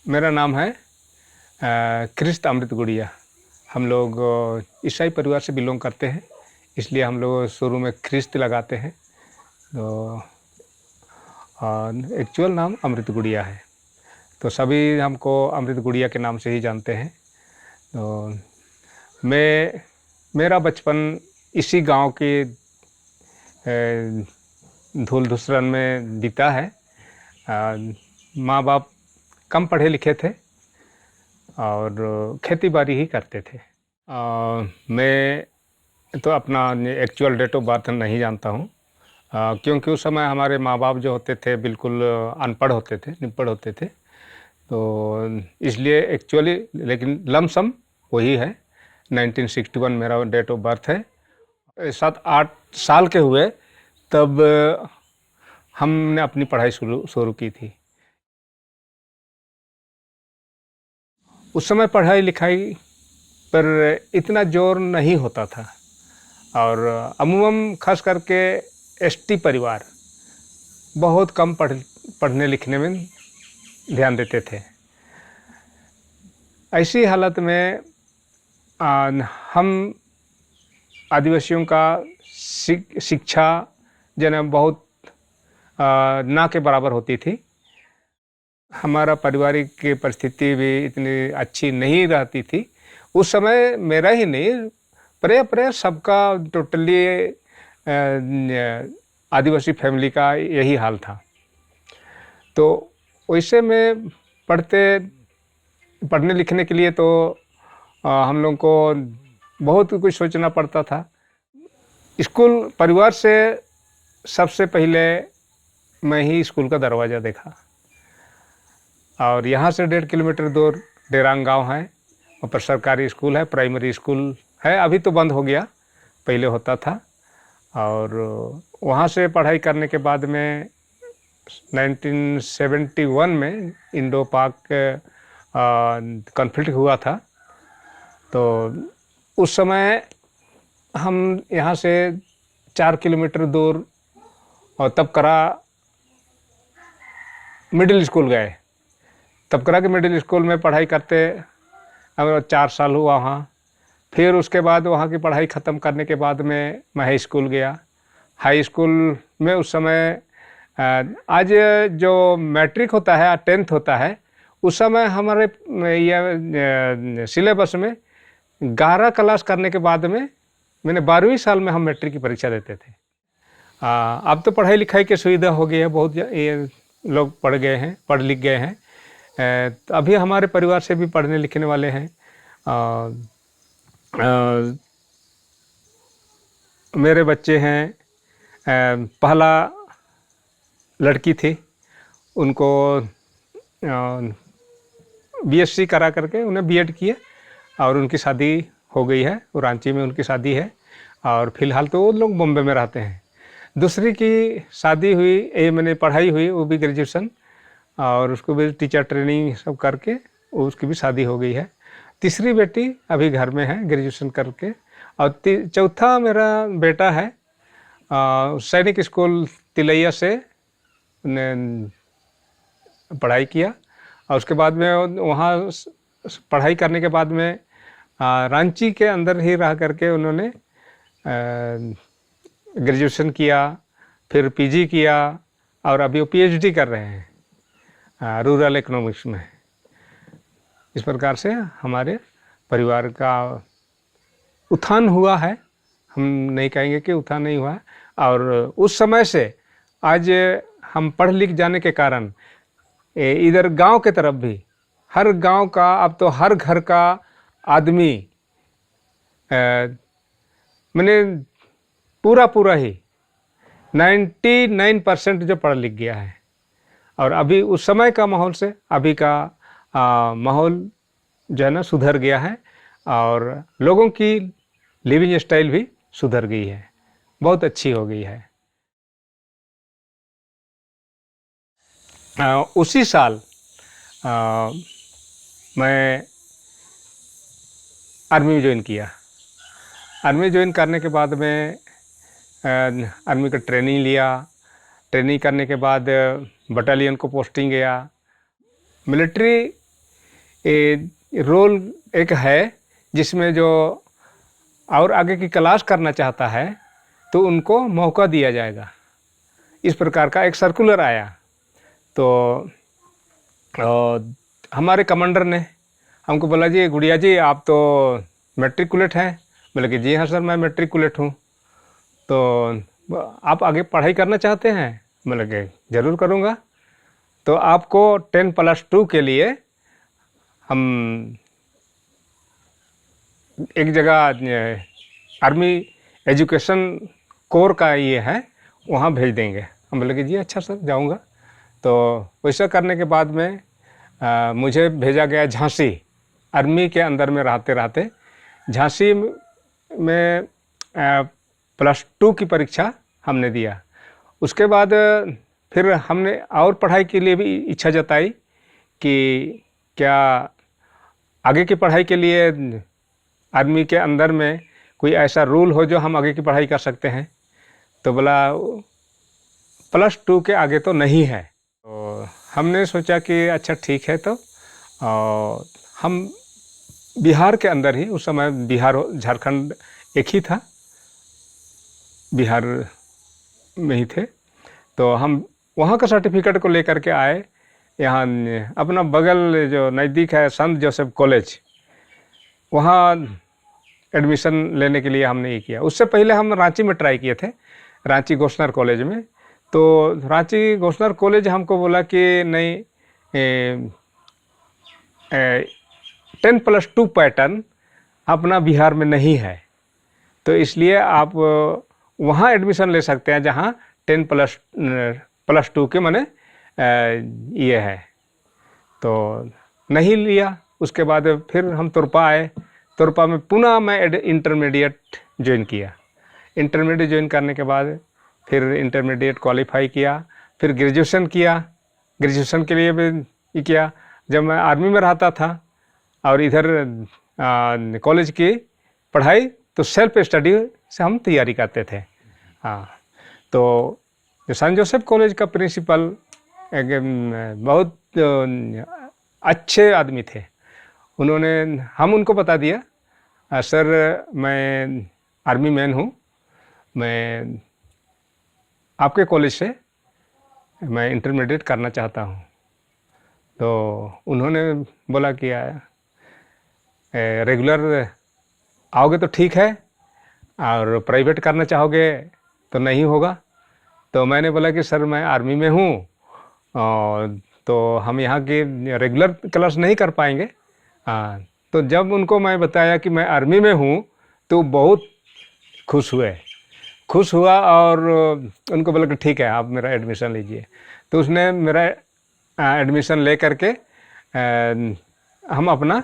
मेरा नाम है क्रिस्त अमृत गुड़िया। हम लोग ईसाई परिवार से बिलोंग करते हैं, इसलिए हम लोग शुरू में क्रिस्त लगाते हैं। तो एक्चुअल नाम अमृत गुड़िया है, तो सभी हमको अमृत गुड़िया के नाम से ही जानते हैं। तो मेरा बचपन इसी गांव के धूल धुसरन में बीता है। माँ बाप कम पढ़े लिखे थे और खेती बाड़ी ही करते थे। मैं तो अपना एक्चुअल डेट ऑफ बर्थ नहीं जानता हूँ, क्योंकि उस समय हमारे माँ बाप जो होते थे बिल्कुल अनपढ़ होते थे, निपढ़ होते थे। तो इसलिए एक्चुअली लेकिन लमसम वही है, 1961 मेरा डेट ऑफ बर्थ है। 7-8 साल के हुए तब हमने अपनी पढ़ाई शुरू की थी। उस समय पढ़ाई लिखाई पर इतना जोर नहीं होता था और अमूमन खास करके एसटी परिवार बहुत कम पढ़ने लिखने में ध्यान देते थे। ऐसी हालत में हम आदिवासियों का शिक्षा जो है बहुत ना के बराबर होती थी। हमारा पारिवारिक परिस्थिति भी इतनी अच्छी नहीं रहती थी उस समय। मेरा ही नहीं, प्राय सबका टोटली आदिवासी फैमिली का यही हाल था। तो वैसे में पढ़ने लिखने के लिए तो हम लोग को बहुत कुछ सोचना पड़ता था। स्कूल परिवार से सबसे पहले मैं ही स्कूल का दरवाज़ा देखा और यहाँ से 1.5 किलोमीटर दूर डेरांग गांव है, वहाँ पर सरकारी स्कूल है, प्राइमरी स्कूल है। अभी तो बंद हो गया, पहले होता था। और वहाँ से पढ़ाई करने के बाद में 1971 में इंडो पाक कॉन्फ्लिक्ट हुआ था। तो उस समय हम यहाँ से 4 किलोमीटर दूर और तबकरा मिडिल स्कूल गए। तबकरा के मिडिल स्कूल में पढ़ाई करते हमें 4 साल हुआ वहाँ। फिर उसके बाद वहाँ की पढ़ाई ख़त्म करने के बाद में मैं हाई स्कूल गया। हाई स्कूल में उस समय आज जो मैट्रिक होता है 10th होता है, उस समय हमारे यह सिलेबस में 11 क्लास करने के बाद में मैंने 12वीं साल में हम मैट्रिक की परीक्षा देते थे। अब तो पढ़ाई लिखाई की सुविधा हो गई है, बहुत ये लोग पढ़ लिख गए हैं। तो अभी हमारे परिवार से भी पढ़ने लिखने वाले हैं। मेरे बच्चे हैं, पहला लड़की थी, उनको बीएससी करा करके उन्हें बीएड किए और उनकी शादी हो गई है। वो रांची में उनकी शादी है और फिलहाल तो वो लोग बॉम्बे में रहते हैं। दूसरी की शादी हुई, मैंने पढ़ाई हुई, वो भी ग्रेजुएशन, और उसको भी टीचर ट्रेनिंग सब करके उसकी भी शादी हो गई है। तीसरी बेटी अभी घर में है ग्रेजुएशन करके। और चौथा मेरा बेटा है, सैनिक स्कूल तिलैया से पढ़ाई किया और उसके बाद में वहाँ पढ़ाई करने के बाद में रांची के अंदर ही रह करके उन्होंने ग्रेजुएशन किया, फिर पीजी किया और अभी वो पीएचडी कर रहे हैं रूरल इकोनॉमिक्स में। इस प्रकार से हमारे परिवार का उत्थान हुआ है, हम नहीं कहेंगे कि उत्थान नहीं हुआ है। और उस समय से आज हम पढ़ लिख जाने के कारण इधर गांव के तरफ भी हर गांव का, अब तो हर घर का आदमी मैंने पूरा ही 99% जो पढ़ लिख गया है। और अभी उस समय का माहौल से अभी का माहौल जो है ना सुधर गया है और लोगों की लिविंग स्टाइल भी सुधर गई है, बहुत अच्छी हो गई है। उसी साल मैं आर्मी ज्वाइन किया। आर्मी ज्वाइन करने के बाद में आर्मी का ट्रेनिंग लिया। ट्रेनिंग करने के बाद बटालियन को पोस्टिंग गया। मिलिट्री रोल एक है जिसमें जो और आगे की क्लास करना चाहता है तो उनको मौका दिया जाएगा। इस प्रकार का एक सर्कुलर आया। तो हमारे कमांडर ने हमको बोला, जी गुड़िया जी आप तो मैट्रिकुलेट हैं। बोले कि जी हाँ सर मैं मैट्रिकुलेट हूँ। तो आप आगे पढ़ाई करना चाहते हैं? बोले कि ज़रूर करूँगा। तो आपको 10+2 के लिए हम एक जगह आर्मी एजुकेशन कोर का ये है, वहाँ भेज देंगे। हम बोले कि जी अच्छा सर जाऊँगा। तो वैसा करने के बाद में मुझे भेजा गया झांसी। आर्मी के अंदर में रहते रहते झांसी में +2 की परीक्षा हमने दिया। उसके बाद फिर हमने और पढ़ाई के लिए भी इच्छा जताई कि क्या आगे की पढ़ाई के लिए आर्मी के अंदर में कोई ऐसा रूल हो जो हम आगे की पढ़ाई कर सकते हैं। तो बोला +2 के आगे तो नहीं है। तो हमने सोचा कि अच्छा ठीक है। तो हम बिहार के अंदर ही, उस समय बिहार झारखंड एक ही था, बिहार में ही थे। तो हम वहाँ का सर्टिफिकेट को लेकर के आए। यहाँ अपना बगल जो नज़दीक है संत जोसेफ कॉलेज, वहाँ एडमिशन लेने के लिए हमने ये किया। उससे पहले हम रांची में ट्राई किए थे, रांची गोस्नर कॉलेज में। तो रांची गोस्नर कॉलेज हमको बोला कि नहीं, 10+2 पैटर्न अपना बिहार में नहीं है, तो इसलिए आप वहाँ एडमिशन ले सकते हैं जहाँ 10+2 के माने ये है। तो नहीं लिया। उसके बाद फिर हम तुरपा आए। तुरपा में पुनः मैं इंटरमीडिएट ज्वाइन किया। इंटरमीडिएट ज्वाइन करने के बाद फिर इंटरमीडिएट क्वालिफाई किया, फिर ग्रेजुएशन किया। ग्रेजुएशन के लिए भी ये किया। जब मैं आर्मी में रहता था और इधर कॉलेज की पढ़ाई, तो सेल्फ स्टडी से हम तैयारी करते थे। हाँ, तो सेंट जोसेफ कॉलेज का प्रिंसिपल एक बहुत अच्छे आदमी थे। हम उनको बता दिया, सर मैं आर्मी मैन हूँ, मैं आपके कॉलेज से मैं इंटरमीडिएट करना चाहता हूँ। तो उन्होंने बोला कि रेगुलर आओगे तो ठीक है, और प्राइवेट करना चाहोगे तो नहीं होगा। तो मैंने बोला कि सर मैं आर्मी में हूँ, तो हम यहाँ की रेगुलर क्लास नहीं कर पाएंगे। हाँ, तो जब उनको मैं बताया कि मैं आर्मी में हूँ तो बहुत खुश हुआ और उनको बोला कि ठीक है आप मेरा एडमिशन लीजिए। तो उसने मेरा एडमिशन ले करके हम अपना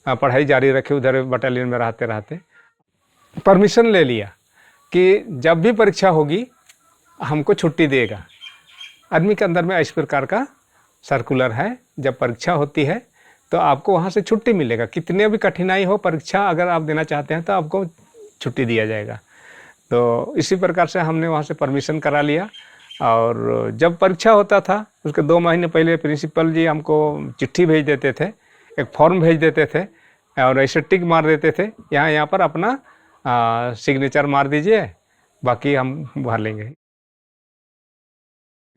पढ़ाई जारी रखे। उधर बटालियन में रहते रहते परमिशन ले लिया कि जब भी परीक्षा होगी हमको छुट्टी देगा। आर्मी के अंदर में इस प्रकार का सर्कुलर है, जब परीक्षा होती है तो आपको वहाँ से छुट्टी मिलेगा। कितने भी कठिनाई हो, परीक्षा अगर आप देना चाहते हैं तो आपको छुट्टी दिया जाएगा। तो इसी प्रकार से हमने वहाँ से परमिशन करा लिया। और जब परीक्षा होता था उसके 2 महीने पहले प्रिंसिपल जी हमको चिट्ठी भेज देते थे, एक फॉर्म भेज देते थे और ऐसे टिक मार देते थे, यहाँ पर अपना सिग्नेचर मार दीजिए, बाकी हम भर लेंगे।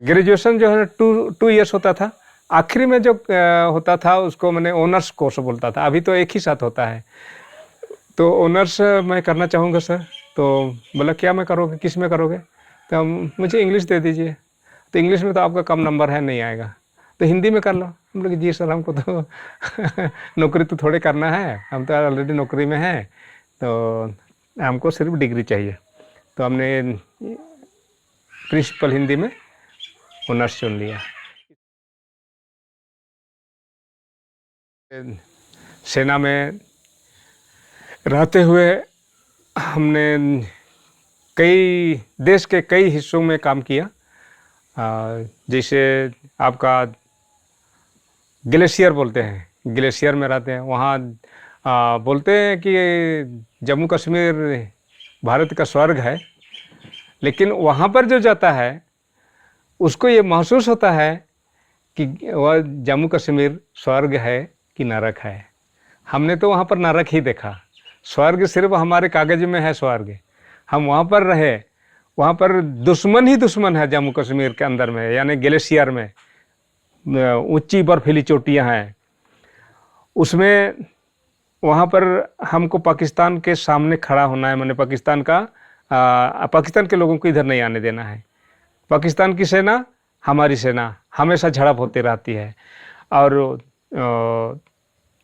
ग्रेजुएशन जो है 2 ईयर्स होता था। आखिरी में जो होता था उसको मैंने ऑनर्स कोर्स बोलता था। अभी तो एक ही साथ होता है। तो ऑनर्स मैं करना चाहूँगा सर। तो बोला क्या में करोगे, किस में करोगे? तो मुझे इंग्लिश दे दीजिए। तो इंग्लिश में तो आपका कम नंबर है, नहीं आएगा, तो हिंदी में कर लो। हम लोग जी सर हमको तो नौकरी तो थोड़े करना है, हम तो ऑलरेडी नौकरी में हैं, तो हमको सिर्फ डिग्री चाहिए। तो हमने प्रिंसिपल हिंदी में ऑनर्स चुन लिया। सेना में रहते हुए हमने देश के कई हिस्सों में काम किया। जैसे आपका ग्लेशियर बोलते हैं, ग्लेशियर में रहते हैं, वहाँ बोलते हैं कि जम्मू कश्मीर भारत का स्वर्ग है, लेकिन वहाँ पर जो जाता है उसको ये महसूस होता है कि वह जम्मू कश्मीर स्वर्ग है कि नरक है। हमने तो वहाँ पर नरक ही देखा, स्वर्ग सिर्फ हमारे कागज में है स्वर्ग। हम वहाँ पर रहे, वहाँ पर दुश्मन ही दुश्मन है जम्मू कश्मीर के अंदर में, यानी ग्लेशियर में ऊंची बर्फीली चोटियाँ हैं, उसमें वहाँ पर हमको पाकिस्तान के सामने खड़ा होना है। मैंने पाकिस्तान के लोगों को इधर नहीं आने देना है। पाकिस्तान की सेना, हमारी सेना हमेशा झड़प होती रहती है। और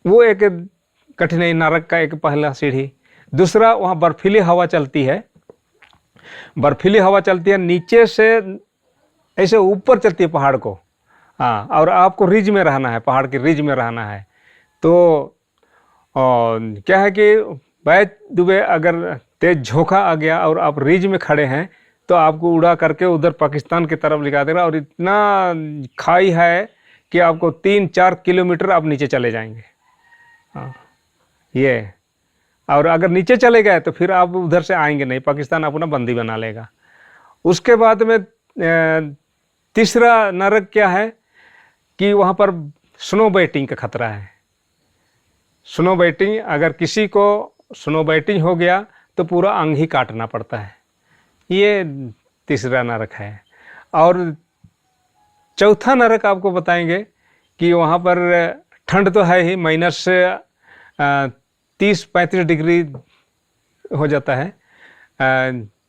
वो एक कठिनाई, नरक का एक पहला सीढ़ी। दूसरा, वहाँ बर्फीली हवा चलती है, बर्फीली हवा चलती है, नीचे से ऐसे ऊपर चलती है पहाड़ को। हाँ, और आपको रिज में रहना है, पहाड़ की रिज में रहना है। तो क्या है कि बैच दुबे अगर तेज झोंका आ गया और आप रिज में खड़े हैं तो आपको उड़ा करके उधर पाकिस्तान की तरफ लिखा देगा। और इतना खाई है कि आपको 3-4 किलोमीटर आप नीचे चले जाएंगे। हाँ, ये, और अगर नीचे चले गए तो फिर आप उधर से आएंगे नहीं, पाकिस्तान अपना बंदी बना लेगा। उसके बाद में तीसरा नरक क्या है कि वहाँ पर स्नो बाइटिंग का खतरा है। स्नो बाइटिंग, अगर किसी को स्नो बाइटिंग हो गया तो पूरा अंग ही काटना पड़ता है। ये तीसरा नरक है। और चौथा नरक आपको बताएंगे कि वहाँ पर ठंड तो है ही, माइनस 30-35 डिग्री हो जाता है।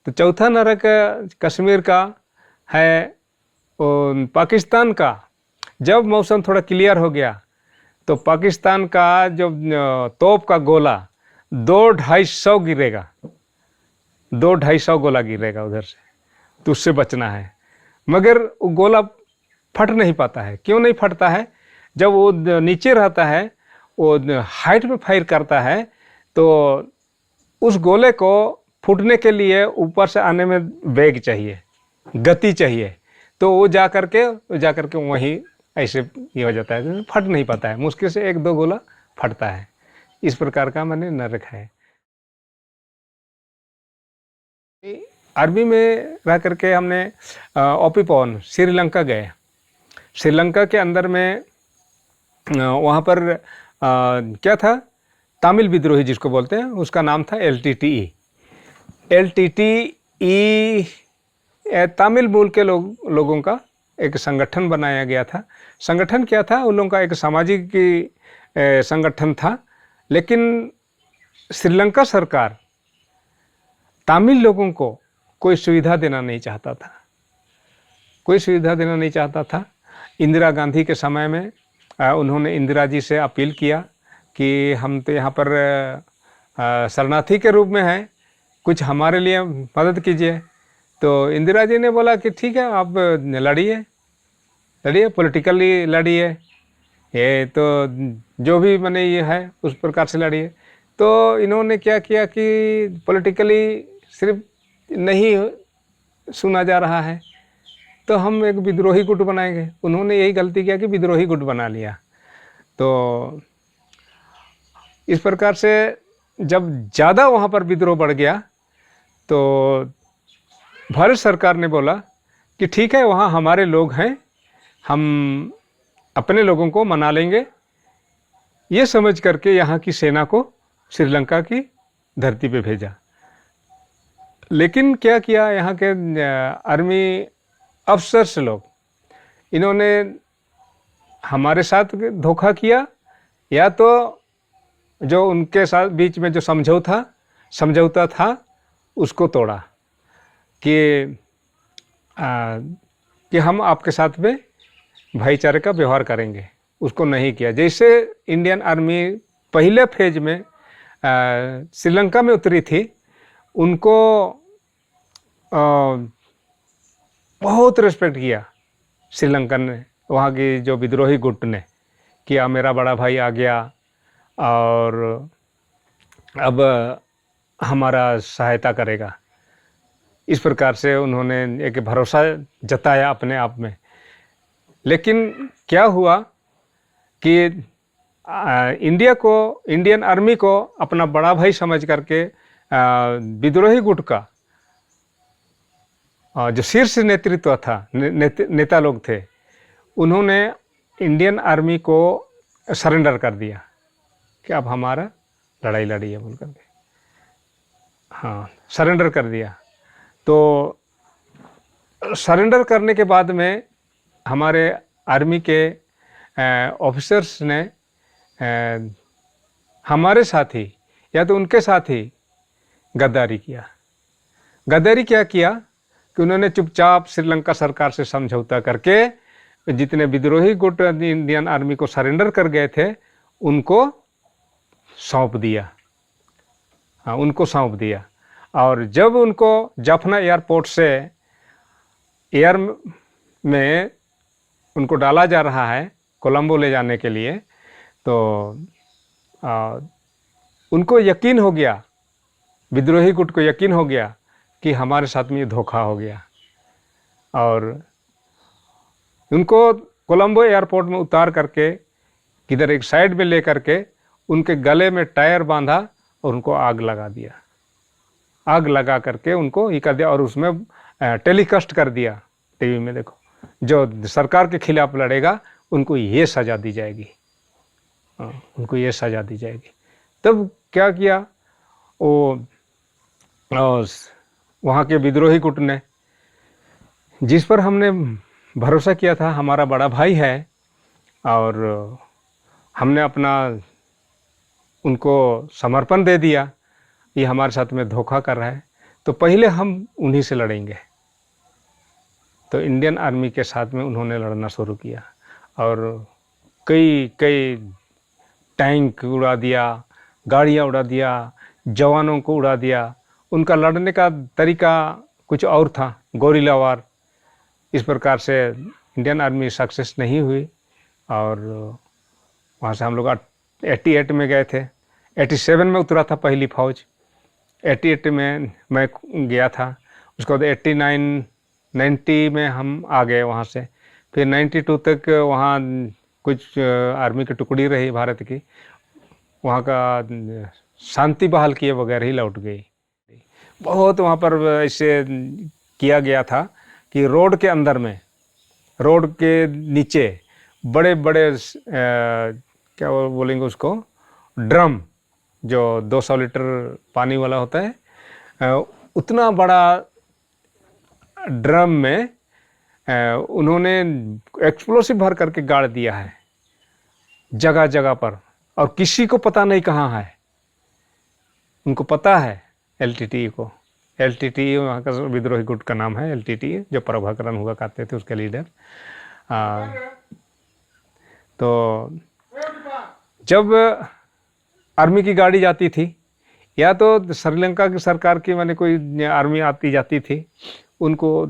तो चौथा नरक कश्मीर का है पाकिस्तान का। जब मौसम थोड़ा क्लियर हो गया तो पाकिस्तान का जो तोप का गोला 200-250 गिरेगा, 200-250 गोला गिरेगा उधर से, तो उससे बचना है। मगर वो गोला फट नहीं पाता है। क्यों नहीं फटता है? जब वो नीचे रहता है, वो हाइट में फायर करता है, तो उस गोले को फूटने के लिए ऊपर से आने में वेग चाहिए, गति चाहिए। तो वो जा करके वहीं ऐसे ये हो जाता है, फट नहीं पाता है, मुश्किल से 1-2 गोला फटता है। इस प्रकार का मैंने नरक है। अरबी में रह करके हमने ओपीपॉन श्रीलंका गए। श्रीलंका के अंदर में वहाँ पर क्या था, तमिल विद्रोही जिसको बोलते हैं, उसका नाम था LTTE। LTTE तमिल मूल के लोगों का एक संगठन बनाया गया था। संगठन क्या था? उन लोगों का एक सामाजिक संगठन था। लेकिन श्रीलंका सरकार तमिल लोगों को कोई सुविधा देना नहीं चाहता था, कोई सुविधा देना नहीं चाहता था। इंदिरा गांधी के समय में उन्होंने इंदिरा जी से अपील किया कि हम तो यहाँ पर शरणार्थी के रूप में हैं, कुछ हमारे लिए मदद कीजिए। तो इंदिरा जी ने बोला कि ठीक है, आप लड़िए, पॉलिटिकली लड़िए, ये तो जो भी मैंने ये है उस प्रकार से लड़िए। तो इन्होंने क्या किया कि पॉलिटिकली सिर्फ नहीं सुना जा रहा है, तो हम एक विद्रोही गुट बनाएंगे। उन्होंने यही गलती किया कि विद्रोही गुट बना लिया। तो इस प्रकार से जब ज़्यादा वहाँ पर विद्रोह बढ़ गया तो भारत सरकार ने बोला कि ठीक है, वहाँ हमारे लोग हैं, हम अपने लोगों को मना लेंगे। ये समझ करके यहाँ की सेना को श्रीलंका की धरती पे भेजा। लेकिन क्या किया यहाँ के आर्मी अफसर्स लोग, इन्होंने हमारे साथ धोखा किया, या तो जो उनके साथ बीच में जो समझौता था उसको तोड़ा कि हम आपके साथ में भाईचारे का व्यवहार करेंगे, उसको नहीं किया। जैसे इंडियन आर्मी पहले फेज में श्रीलंका में उतरी थी, उनको बहुत रिस्पेक्ट किया श्रीलंकन ने, वहाँ की जो विद्रोही गुट ने, कि मेरा बड़ा भाई आ गया और अब हमारा सहायता करेगा। इस प्रकार से उन्होंने एक भरोसा जताया अपने आप में। लेकिन क्या हुआ कि इंडियन आर्मी को अपना बड़ा भाई समझ करके विद्रोही गुट का जो शीर्ष नेतृत्व था, नेता लोग थे, उन्होंने इंडियन आर्मी को सरेंडर कर दिया कि अब हमारा लड़ाई लड़ी है बोल करके, हाँ सरेंडर कर दिया। तो सरेंडर करने के बाद में हमारे आर्मी के ऑफिसर्स ने हमारे साथ ही या तो उनके साथ ही गद्दारी किया। गद्दारी क्या किया कि उन्होंने चुपचाप श्रीलंका सरकार से समझौता करके जितने विद्रोही गुट इंडियन आर्मी को सरेंडर कर गए थे उनको सौंप दिया, हाँ उनको सौंप दिया। और जब उनको जाफना एयरपोर्ट से एयर में उनको डाला जा रहा है कोलंबो ले जाने के लिए, तो उनको यकीन हो गया, विद्रोही गुट को यकीन हो गया कि हमारे साथ में ये धोखा हो गया। और उनको कोलंबो एयरपोर्ट में उतार करके किधर एक साइड में ले करके उनके गले में टायर बांधा और उनको आग लगा दिया। आग लगा करके उनको ये कर दिया और उसमें टेलीकास्ट कर दिया टीवी में, देखो जो सरकार के खिलाफ लड़ेगा उनको ये सज़ा दी जाएगी, उनको ये सज़ा दी जाएगी। तब क्या किया, वो वहाँ के विद्रोही गुट ने, जिस पर हमने भरोसा किया था, हमारा बड़ा भाई है और हमने अपना उनको समर्पण दे दिया, ये हमारे साथ में धोखा कर रहा है, तो पहले हम उन्हीं से लड़ेंगे। तो इंडियन आर्मी के साथ में उन्होंने लड़ना शुरू किया और कई कई टैंक उड़ा दिया, गाड़ियाँ उड़ा दिया, जवानों को उड़ा दिया। उनका लड़ने का तरीका कुछ और था, गोरिल्ला वार। इस प्रकार से इंडियन आर्मी सक्सेस नहीं हुई और वहाँ से हम लोग 88 में गए थे। 87 में उतरा था पहली फौज, 88 में मैं गया था। उसके बाद 89 90 में हम आ गए वहाँ से। फिर 92 तक वहाँ कुछ आर्मी की टुकड़ी रही भारत की, वहाँ का शांति बहाल किए बगैर ही लौट गई। बहुत वहाँ पर ऐसे किया गया था कि रोड के अंदर में, रोड के नीचे बड़े बड़े क्या बोलेंगे उसको, ड्रम जो 200 लीटर पानी वाला होता है, उतना बड़ा ड्रम में उन्होंने एक्सप्लोसिव भर करके गाड़ दिया है जगह जगह पर, और किसी को पता नहीं कहाँ है। उनको पता है LTTE को, LTTE वहाँ का विद्रोही गुट का नाम है LTTE, जो प्रभाकरण हुआ करते थे उसके लीडर। तो जब आर्मी की गाड़ी जाती थी या तो श्रीलंका की सरकार की माने कोई आर्मी आती जाती थी, उनको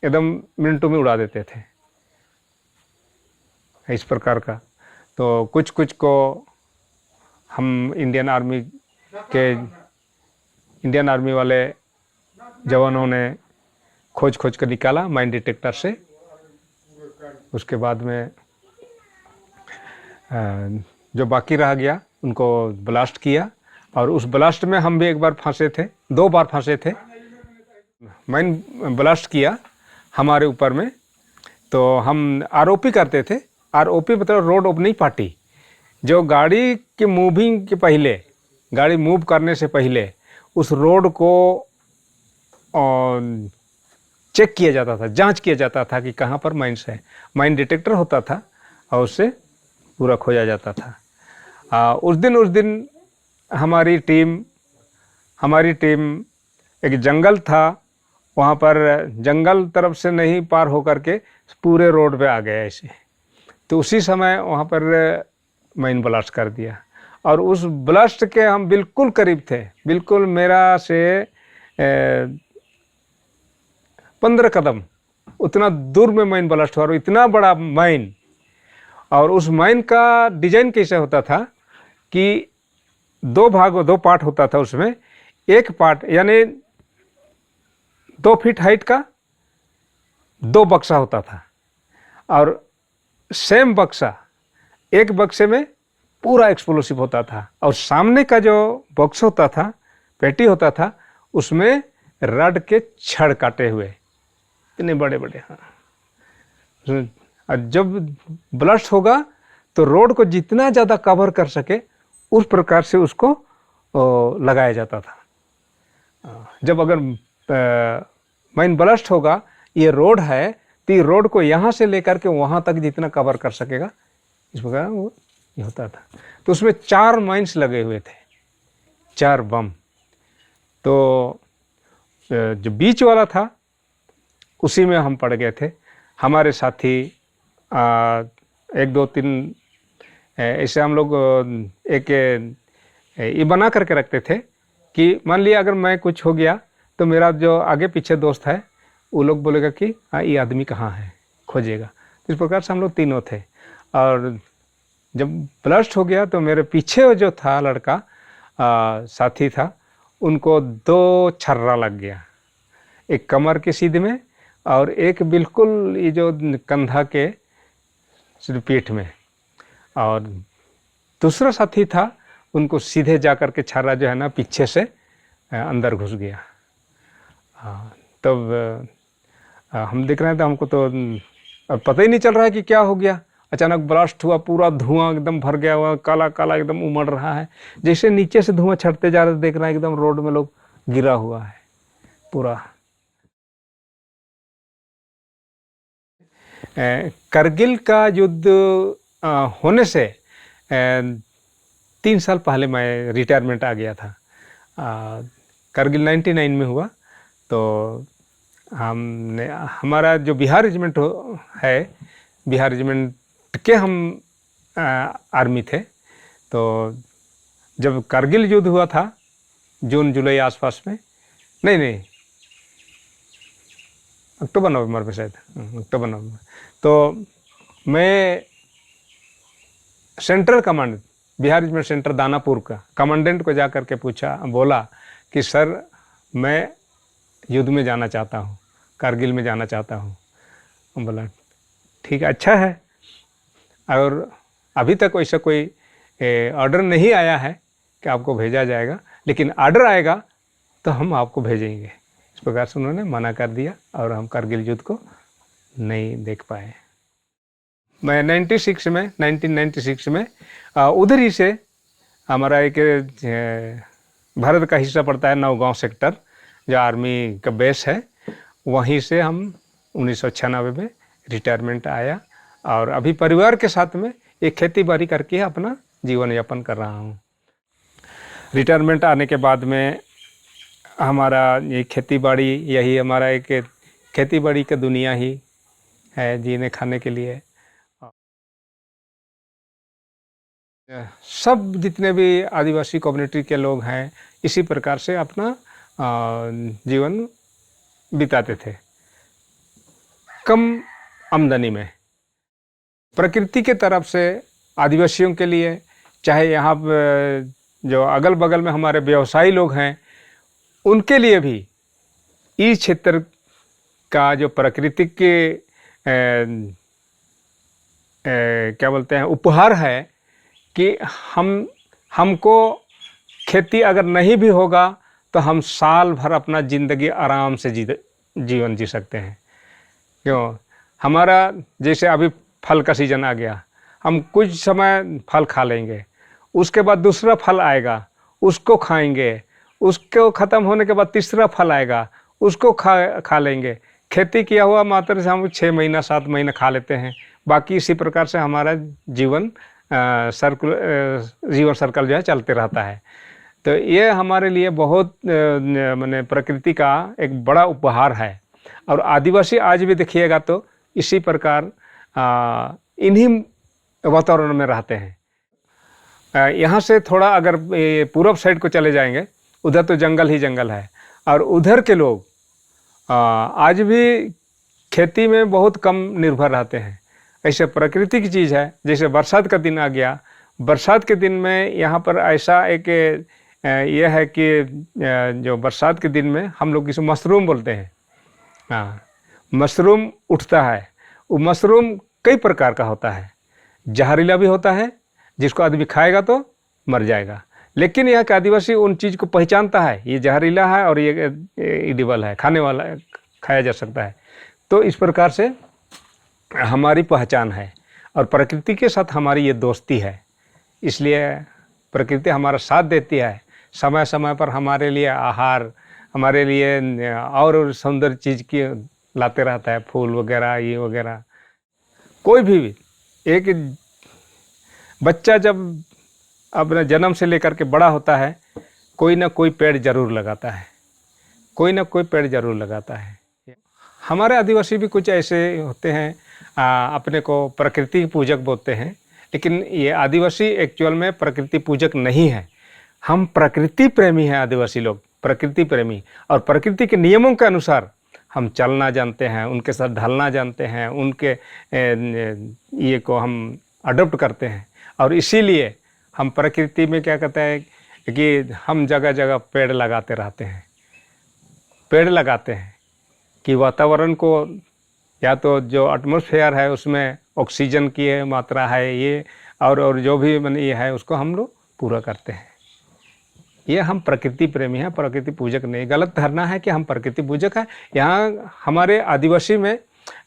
एकदम मिनटों में उड़ा देते थे, इस प्रकार का। तो कुछ कुछ को हम इंडियन आर्मी वाले जवानों ने खोज कर निकाला माइन डिटेक्टर से। उसके बाद में जो बाकी रह गया उनको ब्लास्ट किया, और उस ब्लास्ट में हम भी एक बार फंसे थे, 2 बार फंसे थे। माइन ब्लास्ट किया हमारे ऊपर में, तो हम ROP करते थे। ROP मतलब रोड ओपनिंग पार्टी, जो गाड़ी के मूविंग के पहले, गाड़ी मूव करने से पहले उस रोड को चेक किया जाता था, जांच किया जाता था कि कहाँ पर माइन्स है। माइन डिटेक्टर होता था और उससे पूरा खोजा जाता था। उस दिन हमारी टीम एक जंगल था, वहाँ पर जंगल तरफ से नहीं पार हो करके पूरे रोड पे आ गए ऐसे। तो उसी समय वहाँ पर माइन ब्लास्ट कर दिया, और उस ब्लास्ट के हम बिल्कुल करीब थे, बिल्कुल मेरा से 15 कदम उतना दूर में माइन ब्लास्ट हुआ, और इतना बड़ा माइन। और उस माइन का डिजाइन कैसे होता था कि 2 पार्ट होता था उसमें। एक पार्ट यानी 2 फीट हाइट का 2 बक्सा होता था, और सेम बक्सा, एक बक्से में पूरा एक्सप्लोसिव होता था, और सामने का जो बॉक्स होता था, पेटी होता था, उसमें रड के छड़ काटे हुए इतने बड़े बड़े। हाँ, और जब ब्लास्ट होगा तो रोड को जितना ज़्यादा कवर कर सके उस प्रकार से उसको लगाया जाता था। जब अगर माइन ब्लास्ट होगा, ये रोड है, तो ये रोड को यहाँ से लेकर के वहाँ तक जितना कवर कर सकेगा, इस प्रकार वो ये होता था। तो उसमें 4 माइन्स लगे हुए थे, 4 बम। तो जो बीच वाला था उसी में हम पड़ गए थे। हमारे साथी 1 2 3 ऐसे हम लोग एक ये बना करके रखते थे कि मान लिया अगर मैं कुछ हो गया तो मेरा जो आगे पीछे दोस्त है वो लोग बोलेगा कि हाँ ये आदमी कहाँ है, खोजेगा। तो इस प्रकार से हम लोग तीनों थे। और जब ब्लास्ट हो गया तो मेरे पीछे जो था लड़का साथी था, उनको 2 छर्रा लग गया, एक कमर के सीधे में और एक बिल्कुल ये जो कंधा के पीठ में। और दूसरा साथी था, उनको सीधे जा कर के छर्रा जो है ना पीछे से अंदर घुस गया। तब हम देख रहे थे, हमको तो अब पता ही नहीं चल रहा है कि क्या हो गया। अचानक ब्लास्ट हुआ, पूरा धुआं एकदम भर गया हुआ, काला काला एकदम उमड़ रहा है। जैसे नीचे से धुआं छटते जा रहे, देख रहे हैं एकदम रोड में लोग गिरा हुआ है पूरा। करगिल का युद्ध होने से 3 साल पहले मैं रिटायरमेंट आ गया था। करगिल 99 में हुआ। तो हमने हमारा जो बिहार रेजिमेंट है, बिहार रेजिमेंट के हम आर्मी थे। तो जब करगिल युद्ध हुआ था जून जुलाई आसपास में, नहीं अक्टूबर नवंबर में, शायद अक्टूबर नवंबर। तो मैं central command, Bihar regiment centre Danapur का कमांडेंट को जा कर के बोला कि सर मैं युद्ध में जाना चाहता हूँ, कारगिल में जाना चाहता हूँ। बोला ठीक है, अच्छा है। और अभी तक वैसा कोई ऑर्डर नहीं आया है कि आपको भेजा जाएगा, लेकिन ऑर्डर आएगा तो हम आपको भेजेंगे। इस प्रकार से उन्होंने मना कर दिया और हम कारगिल युद्ध को नहीं देख पाए। मैं 1996 में उधर ही से हमारा एक भारत का हिस्सा पड़ता है नौगांव सेक्टर, जो आर्मी का बेस है, वहीं से हम 1996 में रिटायरमेंट आया और अभी परिवार के साथ में एक खेती बाड़ी करके अपना जीवन यापन कर रहा हूँ। रिटायरमेंट आने के बाद में हमारा ये खेती बाड़ी, यही हमारा एक खेती बाड़ी का दुनिया ही है जीने खाने के लिए। सब जितने भी आदिवासी कम्युनिटी के लोग हैं इसी प्रकार से अपना जीवन बिताते थे, कम आमदनी में। प्रकृति के तरफ से आदिवासियों के लिए, चाहे यहाँ जो अगल बगल में हमारे व्यवसायी लोग हैं उनके लिए भी इस क्षेत्र का जो प्राकृतिक के क्या बोलते हैं उपहार है कि हमको खेती अगर नहीं भी होगा तो हम साल भर अपना ज़िंदगी आराम से जीवन जी सकते हैं। क्यों? हमारा जैसे अभी फल का सीज़न आ गया, हम कुछ समय फल खा लेंगे, उसके बाद दूसरा फल आएगा, उसको खाएंगे, उसको ख़त्म होने के बाद तीसरा फल आएगा, उसको खा लेंगे। खेती किया हुआ मात्र से हम 6 महीना 7 महीना खा लेते हैं, बाकी इसी प्रकार से हमारा जीवन सर्कल जो है चलते रहता है। तो ये हमारे लिए बहुत माने प्रकृति का एक बड़ा उपहार है। और आदिवासी आज भी देखिएगा तो इसी प्रकार इन्हीं वातावरण में रहते हैं। यहाँ से थोड़ा अगर पूरब साइड को चले जाएंगे, उधर तो जंगल ही जंगल है, और उधर के लोग आज भी खेती में बहुत कम निर्भर रहते हैं। ऐसे प्रकृति की चीज़ है, जैसे बरसात का दिन आ गया, बरसात के दिन में यहाँ पर ऐसा एक यह है कि जो बरसात के दिन में हम लोग इसे मशरूम बोलते हैं। हाँ, मशरूम उठता है। वो मशरूम कई प्रकार का होता है, जहरीला भी होता है, जिसको आदमी खाएगा तो मर जाएगा, लेकिन यहाँ का आदिवासी उन चीज़ को पहचानता है, ये जहरीला है और ये एडिबल है, खाने वाला है, खाया जा सकता है। तो इस प्रकार से हमारी पहचान है। और प्रकृति के साथ हमारी ये दोस्ती है, इसलिए प्रकृति हमारा साथ देती है। समय समय पर हमारे लिए आहार, हमारे लिए और सुंदर चीज़ की लाते रहता है, फूल वगैरह ये वगैरह। कोई भी एक बच्चा जब अपने जन्म से लेकर के बड़ा होता है, कोई ना कोई पेड़ जरूर लगाता है, कोई ना कोई पेड़ जरूर लगाता है। हमारे आदिवासी भी कुछ ऐसे होते हैं, अपने को प्रकृति पूजक बोलते हैं, लेकिन ये आदिवासी एक्चुअल में प्रकृति पूजक नहीं है। हम प्रकृति प्रेमी हैं, आदिवासी लोग प्रकृति प्रेमी, और प्रकृति के नियमों के अनुसार हम चलना जानते हैं, उनके साथ ढलना जानते हैं, उनके ये को हम अडॉप्ट करते हैं। और इसीलिए हम प्रकृति में क्या कहते हैं कि हम जगह जगह पेड़ लगाते रहते हैं, पेड़ लगाते हैं कि वातावरण को, या तो जो एटमॉस्फेयर है उसमें ऑक्सीजन की मात्रा है ये, और जो भी मैंने ये है उसको हम लोग पूरा करते हैं। ये हम प्रकृति प्रेमी हैं, प्रकृति पूजक नहीं। गलत धारणा है कि हम प्रकृति पूजक हैं। यहाँ हमारे आदिवासी में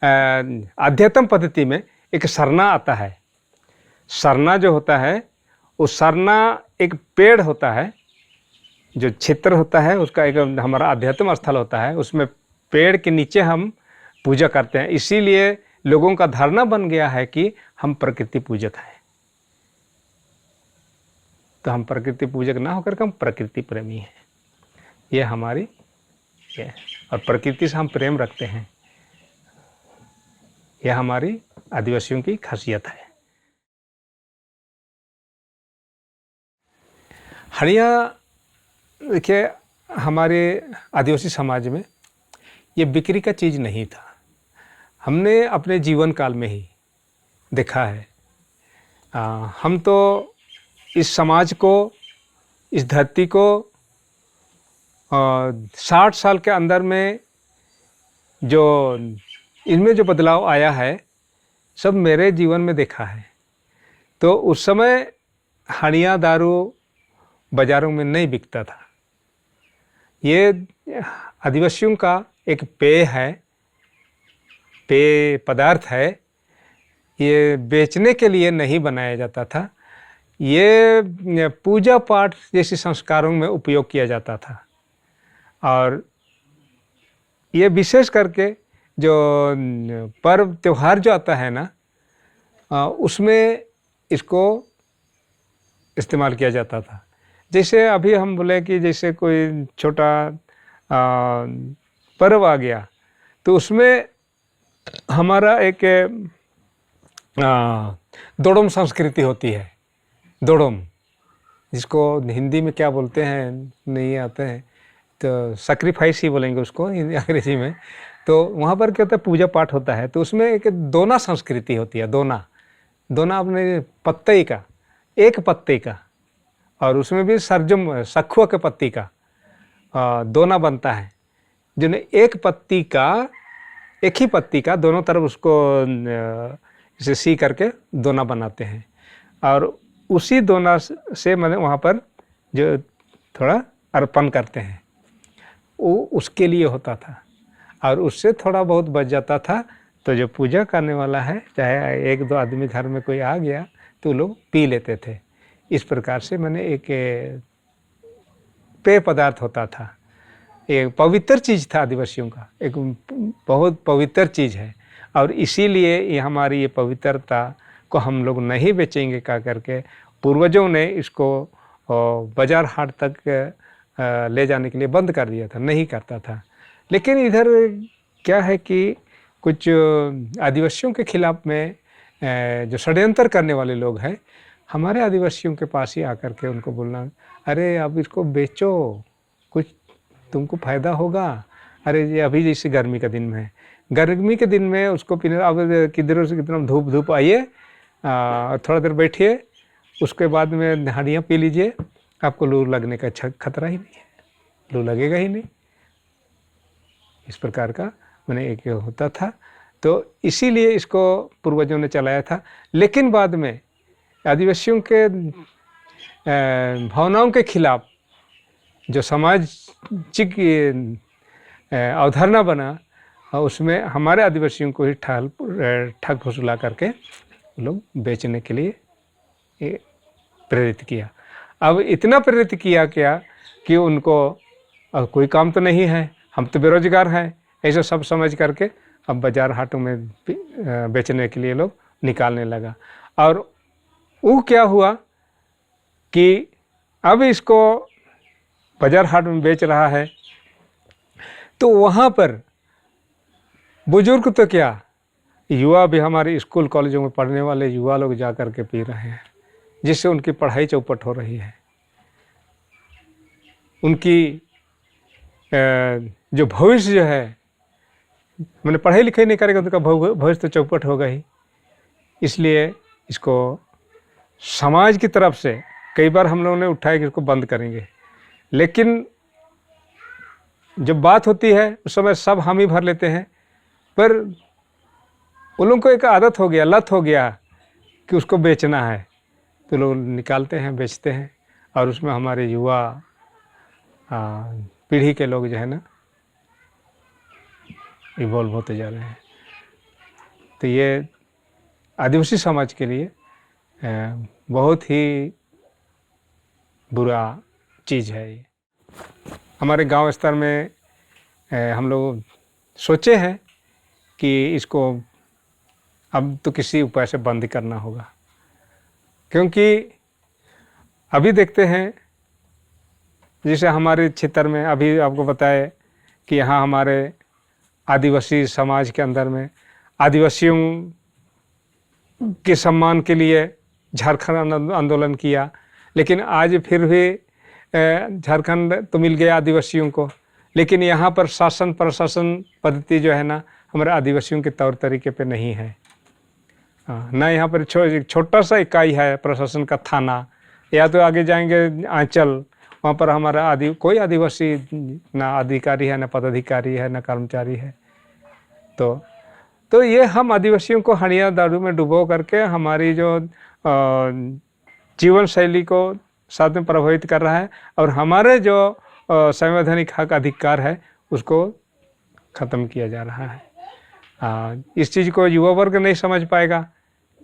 अध्यात्म पद्धति में एक सरना आता है। सरना जो होता है, उस सरना एक पेड़ होता है, जो क्षेत्र होता है उसका एक हमारा अध्यात्म स्थल होता है, उसमें पेड़ के नीचे हम पूजा करते हैं। इसीलिए लोगों का धारणा बन गया है कि हम प्रकृति पूजक हैं। तो हम प्रकृति पूजक ना होकर के हम प्रकृति प्रेमी हैं। ये हमारी ये, और प्रकृति से हम प्रेम रखते हैं। यह हमारी आदिवासियों की खासियत है। हड़िया देखिए, हमारे आदिवासी समाज में ये बिक्री का चीज़ नहीं था। हमने अपने जीवन काल में ही देखा है। हम तो इस समाज को, इस धरती को 60 साल के अंदर में जो इनमें जो बदलाव आया है, सब मेरे जीवन में देखा है। तो उस समय हड़िया दारू बाज़ारों में नहीं बिकता था। ये आदिवासियों का एक पेय है, पेय पदार्थ है। ये बेचने के लिए नहीं बनाया जाता था, ये पूजा पाठ जैसे संस्कारों में उपयोग किया जाता था। और ये विशेष करके जो पर्व त्यौहार जो आता है ना, उसमें इसको इस्तेमाल किया जाता था। जैसे अभी हम बोले कि जैसे कोई छोटा पर्व आ गया, तो उसमें हमारा एक दोड़म संस्कृति होती है। दोड़म, जिसको हिंदी में क्या बोलते हैं नहीं आते हैं, तो सैक्रिफाइस ही बोलेंगे उसको अंग्रेजी में। तो वहाँ पर क्या होता है, पूजा पाठ होता है। तो उसमें एक दोना संस्कृति होती है। दोना अपने पत्ते का, एक पत्ते का, और उसमें भी सरजम सखुआ के पत्ती का दोना बनता है, जिन्हें एक ही पत्ती का दोनों तरफ उसको इसे सी करके दोना बनाते हैं। और उसी दोना से मैंने वहाँ पर जो थोड़ा अर्पण करते हैं, वो उसके लिए होता था। और उससे थोड़ा बहुत बच जाता था, तो जो पूजा करने वाला है, चाहे एक दो आदमी घर में कोई आ गया तो लोग पी लेते थे। इस प्रकार से मैंने एक पेय पदार्थ होता था, एक पवित्र चीज़ था आदिवासियों का, एक बहुत पवित्र चीज़ है। और इसीलिए ये हमारी ये पवित्रता को हम लोग नहीं बेचेंगे कह करके पूर्वजों ने इसको बाजार हाट तक ले जाने के लिए बंद कर दिया था, नहीं करता था। लेकिन इधर क्या है कि कुछ आदिवासियों के खिलाफ में जो षड्यंत्र करने वाले लोग हैं, हमारे आदिवासियों के पास ही आकर के उनको बोलना, अरे अब इसको बेचो, कुछ तुमको फ़ायदा होगा। अरे ये अभी जैसे गर्मी का दिन में है, गर्मी के दिन में उसको पीने, अब किधरों से कितना धूप आइए, थोड़ा देर बैठिए, उसके बाद में हड़ियाँ पी लीजिए, आपको लू लगने का खतरा ही नहीं है, लू लगेगा ही नहीं। इस प्रकार का मैंने एक होता था। तो इसीलिए इसको पूर्वजों ने चलाया था। लेकिन बाद में आदिवासियों के भावनाओं के खिलाफ जो सामाजिक अवधारणा बना, उसमें हमारे आदिवासियों को ही ठग फुसला करके वो लोग बेचने के लिए प्रेरित किया। अब इतना प्रेरित किया क्या कि उनको अब कोई काम तो नहीं है, हम तो बेरोजगार हैं, ऐसा सब समझ करके अब बाज़ार हाटों में बेचने के लिए लोग निकालने लगा। और वो क्या हुआ कि अब इसको बाज़ार हाट में बेच रहा है, तो वहाँ पर बुजुर्ग तो क्या, युवा भी, हमारे स्कूल कॉलेजों में पढ़ने वाले युवा लोग जा कर के पी रहे हैं, जिससे उनकी पढ़ाई चौपट हो रही है। उनकी जो भविष्य जो है, मैंने पढ़ाई लिखाई नहीं करेगा तो उनका भविष्य तो चौपट होगा ही। इसलिए इसको समाज की तरफ से कई बार हम लोगों ने उठाया कि इसको बंद करेंगे, लेकिन जब बात होती है उस समय सब हम ही भर लेते हैं, पर उन लोगों को एक आदत हो गया, लत हो गया कि उसको बेचना है, तो लोग निकालते हैं, बेचते हैं, और उसमें हमारे युवा पीढ़ी के लोग जो है ना इवॉल्व होते जा रहे हैं। तो ये आदिवासी समाज के लिए बहुत ही बुरा चीज़ है। ये हमारे गांव स्तर में हम लोग सोचे हैं कि इसको अब तो किसी उपाय से बंद करना होगा, क्योंकि अभी देखते हैं जैसे हमारे क्षेत्र में अभी आपको बताए कि यहाँ हमारे आदिवासी समाज के अंदर में आदिवासियों के सम्मान के लिए झारखंड आंदोलन किया, लेकिन आज फिर भी झारखंड तो मिल गया आदिवासियों को, लेकिन यहाँ पर शासन प्रशासन पद्धति जो है ना हमारे आदिवासियों के तौर तरीके पे नहीं है। ना यहाँ पर छोटा सा इकाई है प्रशासन का, थाना, या तो आगे जाएंगे आंचल, वहाँ पर हमारा कोई आदिवासी ना अधिकारी है, ना पदाधिकारी है, ना कर्मचारी है। तो ये हम आदिवासियों को हड़िया दारू में डुबो करके हमारी जो जीवन शैली को साथ में प्रभावित कर रहा है, और हमारे जो संवैधानिक हक अधिकार है उसको ख़त्म किया जा रहा है। इस चीज़ को युवा वर्ग नहीं समझ पाएगा,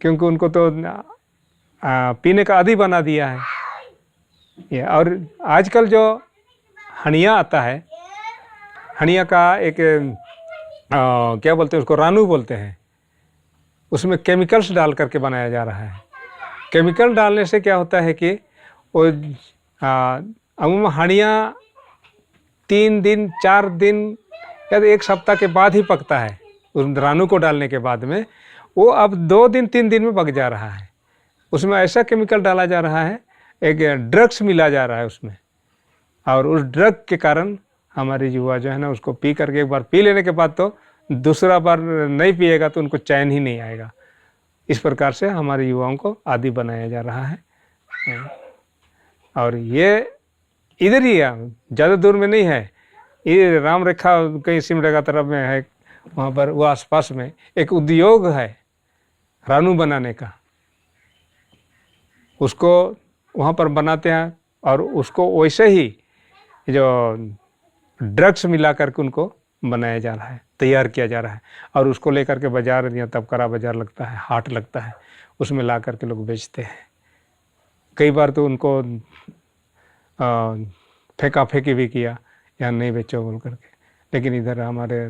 क्योंकि उनको तो पीने का आदी बना दिया है ये। और आजकल जो हनिया आता है, हनिया का एक क्या बोलते हैं उसको, रानू बोलते हैं, उसमें केमिकल्स डाल करके बनाया जा रहा है। केमिकल डालने से क्या होता है कि वो अमूमन हनिया 3 दिन 4 दिन या 1 सप्ताह के बाद ही पकता है। उस रानू को डालने के बाद में वो अब 2 दिन 3 दिन में पक जा रहा है। उसमें ऐसा केमिकल डाला जा रहा है, एक ड्रग्स मिला जा रहा है उसमें, और उस ड्रग के कारण हमारे युवा जो है ना उसको पी करके, एक बार पी लेने के बाद तो दूसरा बार नहीं पिएगा तो उनको चैन ही नहीं आएगा। इस प्रकार से हमारे युवाओं को आदी बनाया जा रहा है। और ये इधर ही ज़्यादा दूर में नहीं है, ये राम रेखा कहीं सिमडेगा तरफ में है, वहाँ पर वो आसपास में एक उद्योग है रानू बनाने का, उसको वहाँ पर बनाते हैं, और उसको वैसे ही जो ड्रग्स मिला करके उनको बनाया जा रहा है, तैयार किया जा रहा है, और उसको लेकर के बाज़ार या तबकरा बाज़ार लगता है, हाट लगता है, उसमें ला करके लोग बेचते हैं। कई बार तो उनको फेंका फेंकी भी किया, यहाँ नहीं बेचो बोल करके, लेकिन इधर हमारे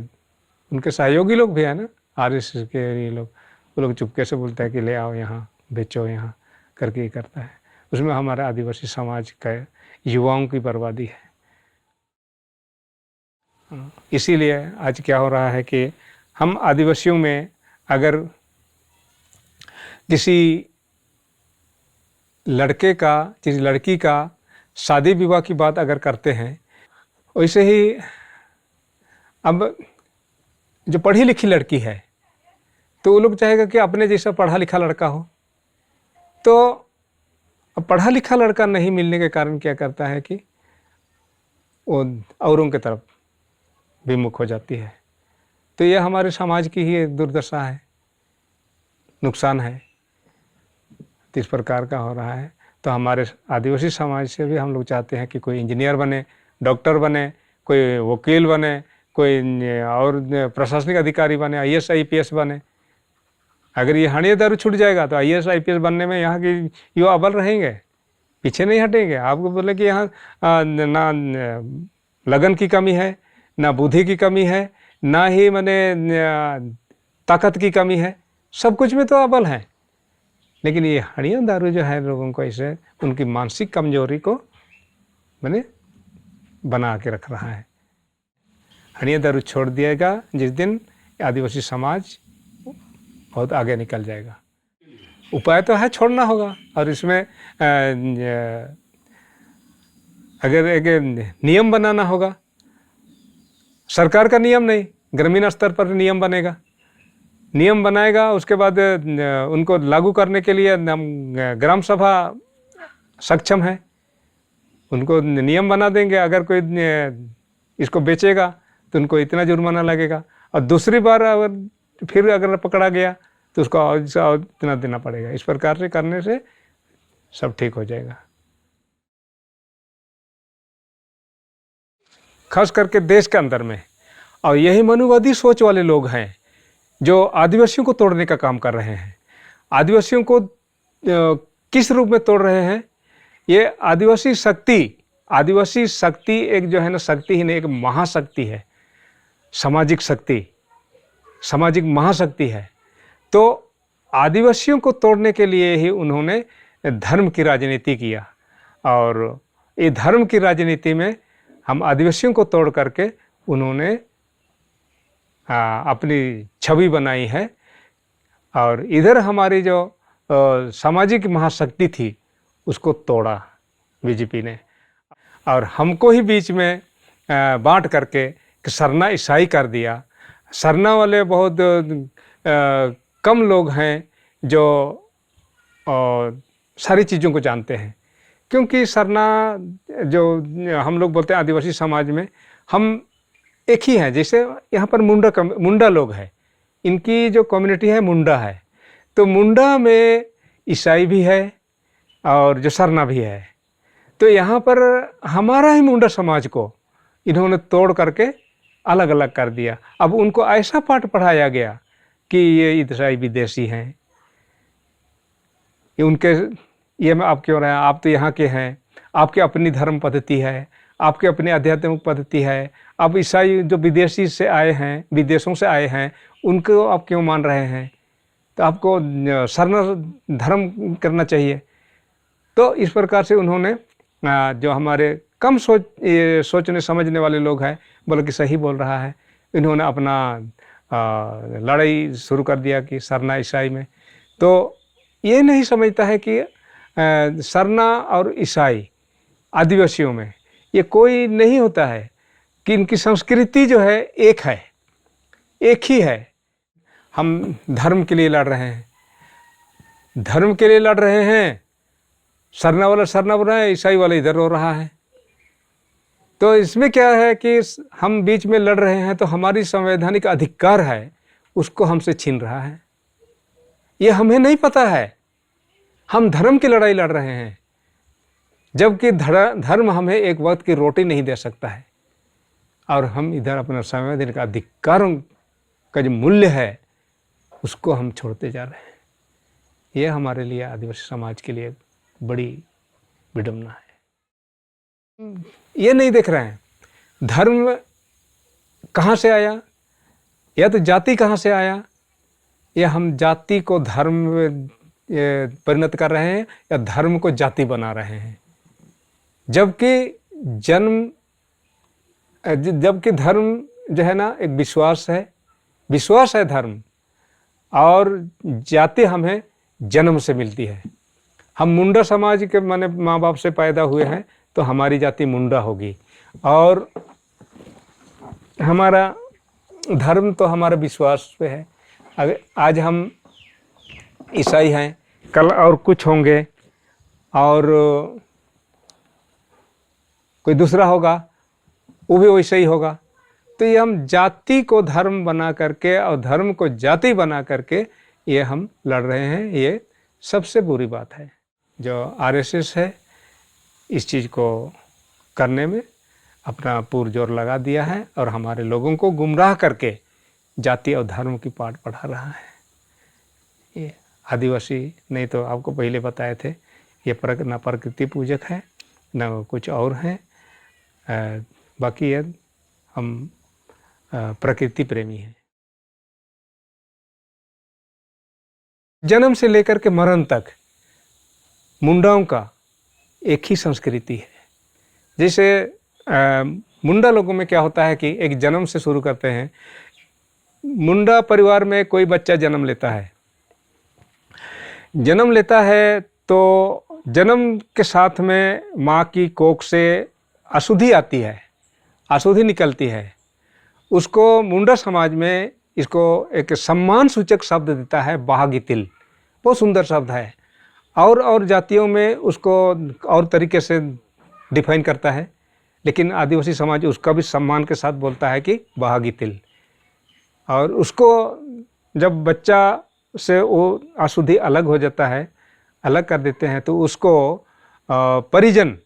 उनके सहयोगी लोग भी हैं ना, RSS के ये लोग, वो लोग चुपके से बोलते हैं कि ले आओ यहाँ बेचो यहाँ करके ही करता है। उसमें हमारा आदिवासी समाज का युवाओं की बर्बादी है। इसीलिए आज क्या हो रहा है कि हम आदिवासियों में अगर किसी लड़के का, किसी लड़की का शादी विवाह की बात अगर करते हैं, वैसे ही अब जो पढ़ी लिखी लड़की है तो वो लोग चाहेगा कि अपने जैसा पढ़ा लिखा लड़का हो। तो अब पढ़ा लिखा लड़का नहीं मिलने के कारण क्या करता है कि वो औरों की तरफ विमुख हो जाती है। तो ये हमारे समाज की ही एक दुर्दशा है, नुकसान है, तो इस प्रकार का हो रहा है। तो हमारे आदिवासी समाज से भी हम लोग चाहते हैं कि कोई इंजीनियर बने, डॉक्टर बने, कोई वकील बने, कोई और प्रशासनिक अधिकारी बने, IAS IPS बने, अगर ये हणिया दारू छूट जाएगा तो IAS IPS बनने में यहाँ के युवा अव्वल रहेंगे, पीछे नहीं हटेंगे। आपको बोले कि यहाँ ना लगन की कमी है, ना बुद्धि की कमी है, ना ही मैंने ताकत की कमी है, सब कुछ में तो अव्वल हैं। लेकिन ये हणिया दारू जो है लोगों को ऐसे उनकी मानसिक कमजोरी को मैंने बना के रख रहा है। हणिया दारू छोड़ दिएगा जिस दिन, आदिवासी समाज बहुत आगे निकल जाएगा। उपाय तो है, छोड़ना होगा। और इसमें अगर एक नियम बनाना होगा, सरकार का नियम नहीं, ग्रामीण स्तर पर नियम बनेगा, नियम बनाएगा, उसके बाद उनको लागू करने के लिए ग्राम सभा सक्षम है, उनको नियम बना देंगे। अगर कोई इसको बेचेगा तो उनको इतना जुर्माना लगेगा, और दूसरी बार अगर फिर अगर पकड़ा गया तो उसको और इतना देना पड़ेगा। इस प्रकार से करने से सब ठीक हो जाएगा। खास करके देश के अंदर में, और यही मनुवादी सोच वाले लोग हैं जो आदिवासियों को तोड़ने का काम कर रहे हैं। आदिवासियों को किस रूप में तोड़ रहे हैं? ये आदिवासी शक्ति एक जो है ना, शक्ति ही नहीं, एक महाशक्ति है, सामाजिक शक्ति, सामाजिक महाशक्ति है। तो आदिवासियों को तोड़ने के लिए ही उन्होंने धर्म की राजनीति किया, और ये धर्म की राजनीति में हम आदिवासियों को तोड़ करके उन्होंने अपनी छवि बनाई है। और इधर हमारी जो सामाजिक महाशक्ति थी उसको तोड़ा बीजेपी ने, और हमको ही बीच में बांट करके सरना ईसाई कर दिया। सरना वाले बहुत कम लोग हैं जो सारी चीज़ों को जानते हैं, क्योंकि सरना जो हम लोग बोलते हैं आदिवासी समाज में हम एक ही हैं। जैसे यहाँ पर मुंडा लोग हैं, इनकी जो कम्युनिटी है मुंडा है, तो मुंडा में ईसाई भी है और जो सरना भी है। तो यहाँ पर हमारा ही मुंडा समाज को इन्होंने तोड़ करके अलग अलग कर दिया। अब उनको ऐसा पाठ पढ़ाया गया कि ये ईसाई विदेशी हैं, ये उनके ये में आप क्यों रहे हैं, आप तो यहाँ के हैं, आपकी अपनी धर्म पद्धति है, आपकी अपनी आध्यात्मिक पद्धति है। अब ईसाई जो विदेशी से आए हैं, विदेशों से आए हैं, उनको आप क्यों मान रहे हैं? तो आपको सरना धर्म करना चाहिए। तो इस प्रकार से उन्होंने जो हमारे कम सोचने समझने वाले लोग हैं, बोले कि सही बोल रहा है, इन्होंने अपना लड़ाई शुरू कर दिया कि सरना ईसाई में। तो ये नहीं समझता है कि सरना और ईसाई आदिवासियों में ये कोई नहीं होता है, कि इनकी संस्कृति जो है एक ही है। हम धर्म के लिए लड़ रहे हैं, धर्म के लिए लड़ रहे हैं। सरना वाला सरना बोल रहा है, ईसाई वाला इधर रो रहा है। तो इसमें क्या है कि हम बीच में लड़ रहे हैं, तो हमारी संवैधानिक अधिकार है उसको हमसे छीन रहा है। ये हमें नहीं पता है, हम धर्म की लड़ाई लड़ रहे हैं, जबकि धर्म हमें एक वक्त की रोटी नहीं दे सकता है, और हम इधर अपना संवैधानिक अधिकारों का जो मूल्य है उसको हम छोड़ते जा रहे हैं। ये हमारे लिए, आदिवासी समाज के लिए बड़ी विडंबना है। ये नहीं देख रहे हैं धर्म कहाँ से आया, या तो जाति कहाँ से आया, या हम जाति को धर्म में परिणत कर रहे हैं, या धर्म को जाति बना रहे हैं। जबकि धर्म जो है ना, एक विश्वास है धर्म, और जाति हमें जन्म से मिलती है। हम मुंडा समाज के माने माँ बाप से पैदा हुए हैं, तो हमारी जाति मुंडा होगी, और हमारा धर्म तो हमारा विश्वास पे है। अगर आज हम ईसाई हैं, कल और कुछ होंगे, और कोई दूसरा होगा, वो भी वैसे ही होगा। तो ये हम जाति को धर्म बना करके और धर्म को जाति बना करके ये हम लड़ रहे हैं। ये सबसे बुरी बात है। जो आरएसएस है इस चीज़ को करने में अपना पुरजोर लगा दिया है, और हमारे लोगों को गुमराह करके जाति और धर्म की पाठ पढ़ा रहा है। ये आदिवासी नहीं तो आपको पहले बताए थे, ये ना प्रकृति पूजक है न कुछ और है। बाकी ये हम प्रकृति प्रेमी हैं। जन्म से लेकर के मरण तक मुंडाओं का एक ही संस्कृति है। जैसे मुंडा लोगों में क्या होता है कि एक जन्म से शुरू करते हैं। मुंडा परिवार में कोई बच्चा जन्म लेता है तो जन्म के साथ में माँ की कोख से अशुद्धि आती है, अशुद्धि निकलती है। उसको मुंडा समाज में इसको एक सम्मान सूचक शब्द देता है बाहगितिल, बहुत सुंदर शब्द है। और जातियों में उसको और तरीके से डिफाइन करता है, लेकिन आदिवासी समाज उसका भी सम्मान के साथ बोलता है कि बाहगितिल। और उसको जब बच्चा से वो अशुद्धि अलग हो जाता है, अलग कर देते हैं, तो उसको परिजन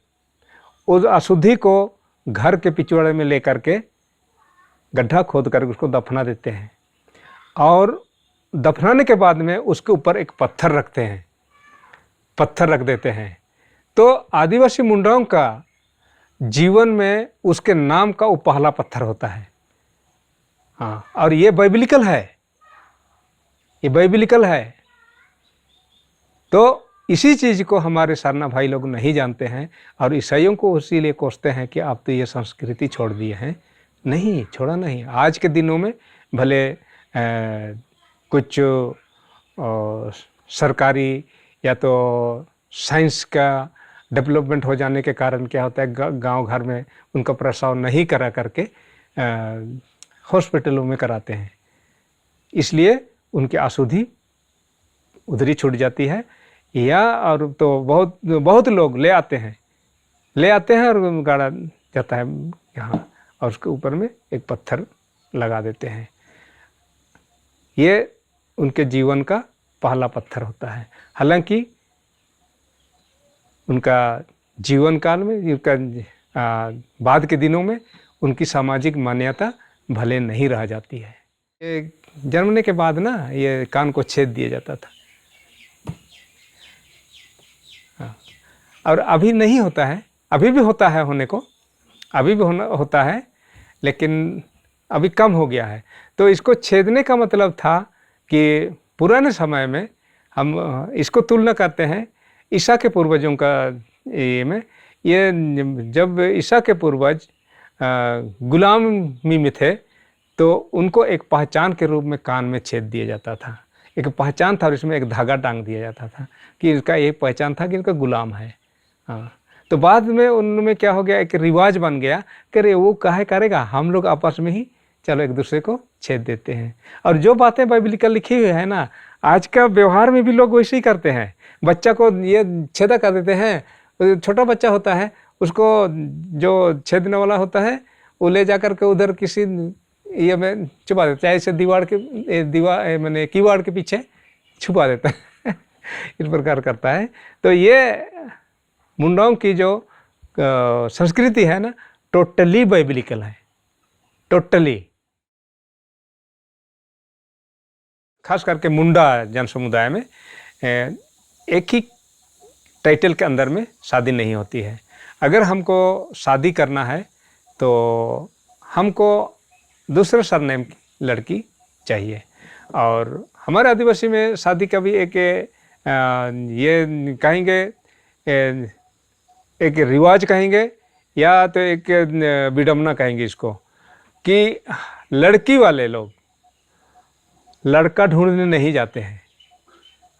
उस अशुद्धि को घर के पिछवाड़े में लेकर के गड्ढा खोद कर उसको दफना देते हैं। और दफनाने के बाद में उसके ऊपर एक पत्थर रख देते हैं। तो आदिवासी मुंडाओं का जीवन में उसके नाम का वो पहला पत्थर होता है। हाँ, और ये बाइबिलिकल है, तो इसी चीज़ को हमारे सरना भाई लोग नहीं जानते हैं और ईसाइयों को इसीलिए कोसते हैं कि आप तो ये संस्कृति छोड़ दिए हैं। नहीं, छोड़ा नहीं। आज के दिनों में भले कुछ सरकारी या तो साइंस का डेवलपमेंट हो जाने के कारण क्या होता है, गांव घर में उनका प्रसव नहीं करा करके हॉस्पिटलों में कराते हैं, इसलिए उनकी अशुद्धि उधरी छूट जाती है। या और तो बहुत लोग ले आते हैं और गाड़ा जाता है यहाँ, और उसके ऊपर में एक पत्थर लगा देते हैं। ये उनके जीवन का पहला पत्थर होता है। हालांकि उनका जीवन काल में, उनका बाद के दिनों में उनकी सामाजिक मान्यता भले नहीं रह जाती है। ये जन्मने के बाद ना ये कान को छेद दिया जाता था। और अभी नहीं होता है, अभी भी होता है होने को, अभी भी होता है, लेकिन अभी कम हो गया है। तो इसको छेदने का मतलब था कि पुराने समय में हम इसको तुलना करते हैं ईसा के पूर्वजों का ये जब ईसा के पूर्वज गुलामी में थे तो उनको एक पहचान के रूप में कान में छेद दिया जाता था। एक पहचान था और इसमें एक धागा टांग दिया जाता था कि इनका ये पहचान था कि इनका गुलाम है। हाँ, तो बाद में उनमें क्या हो गया, एक रिवाज बन गया कि अरे वो काहे करेगा, हम लोग आपस में ही चलो एक दूसरे को छेद देते हैं। और जो बातें बाइबिलिकल लिखी हुई है ना, आज का व्यवहार में भी लोग वैसे ही करते हैं। बच्चा को ये छेदा कर देते हैं, छोटा बच्चा होता है उसको जो छेदने वाला होता है वो ले जा करके उधर किसी ये में छुपा देता है, ऐसे दीवार मैंने कीवाड़ के पीछे छुपा देता है इस प्रकार करता है। तो ये मुंडाओं की जो संस्कृति है ना, टोटली बाइबिलिकल है, टोटली। खास करके मुंडा जन समुदाय में एक ही टाइटल के अंदर में शादी नहीं होती है। अगर हमको शादी करना है तो हमको दूसरे सरनेम की लड़की चाहिए। और हमारे आदिवासी में शादी का भी एक ये कहेंगे एक रिवाज कहेंगे या तो एक विडम्बना कहेंगे इसको, कि लड़की वाले लोग लड़का ढूंढने नहीं जाते हैं।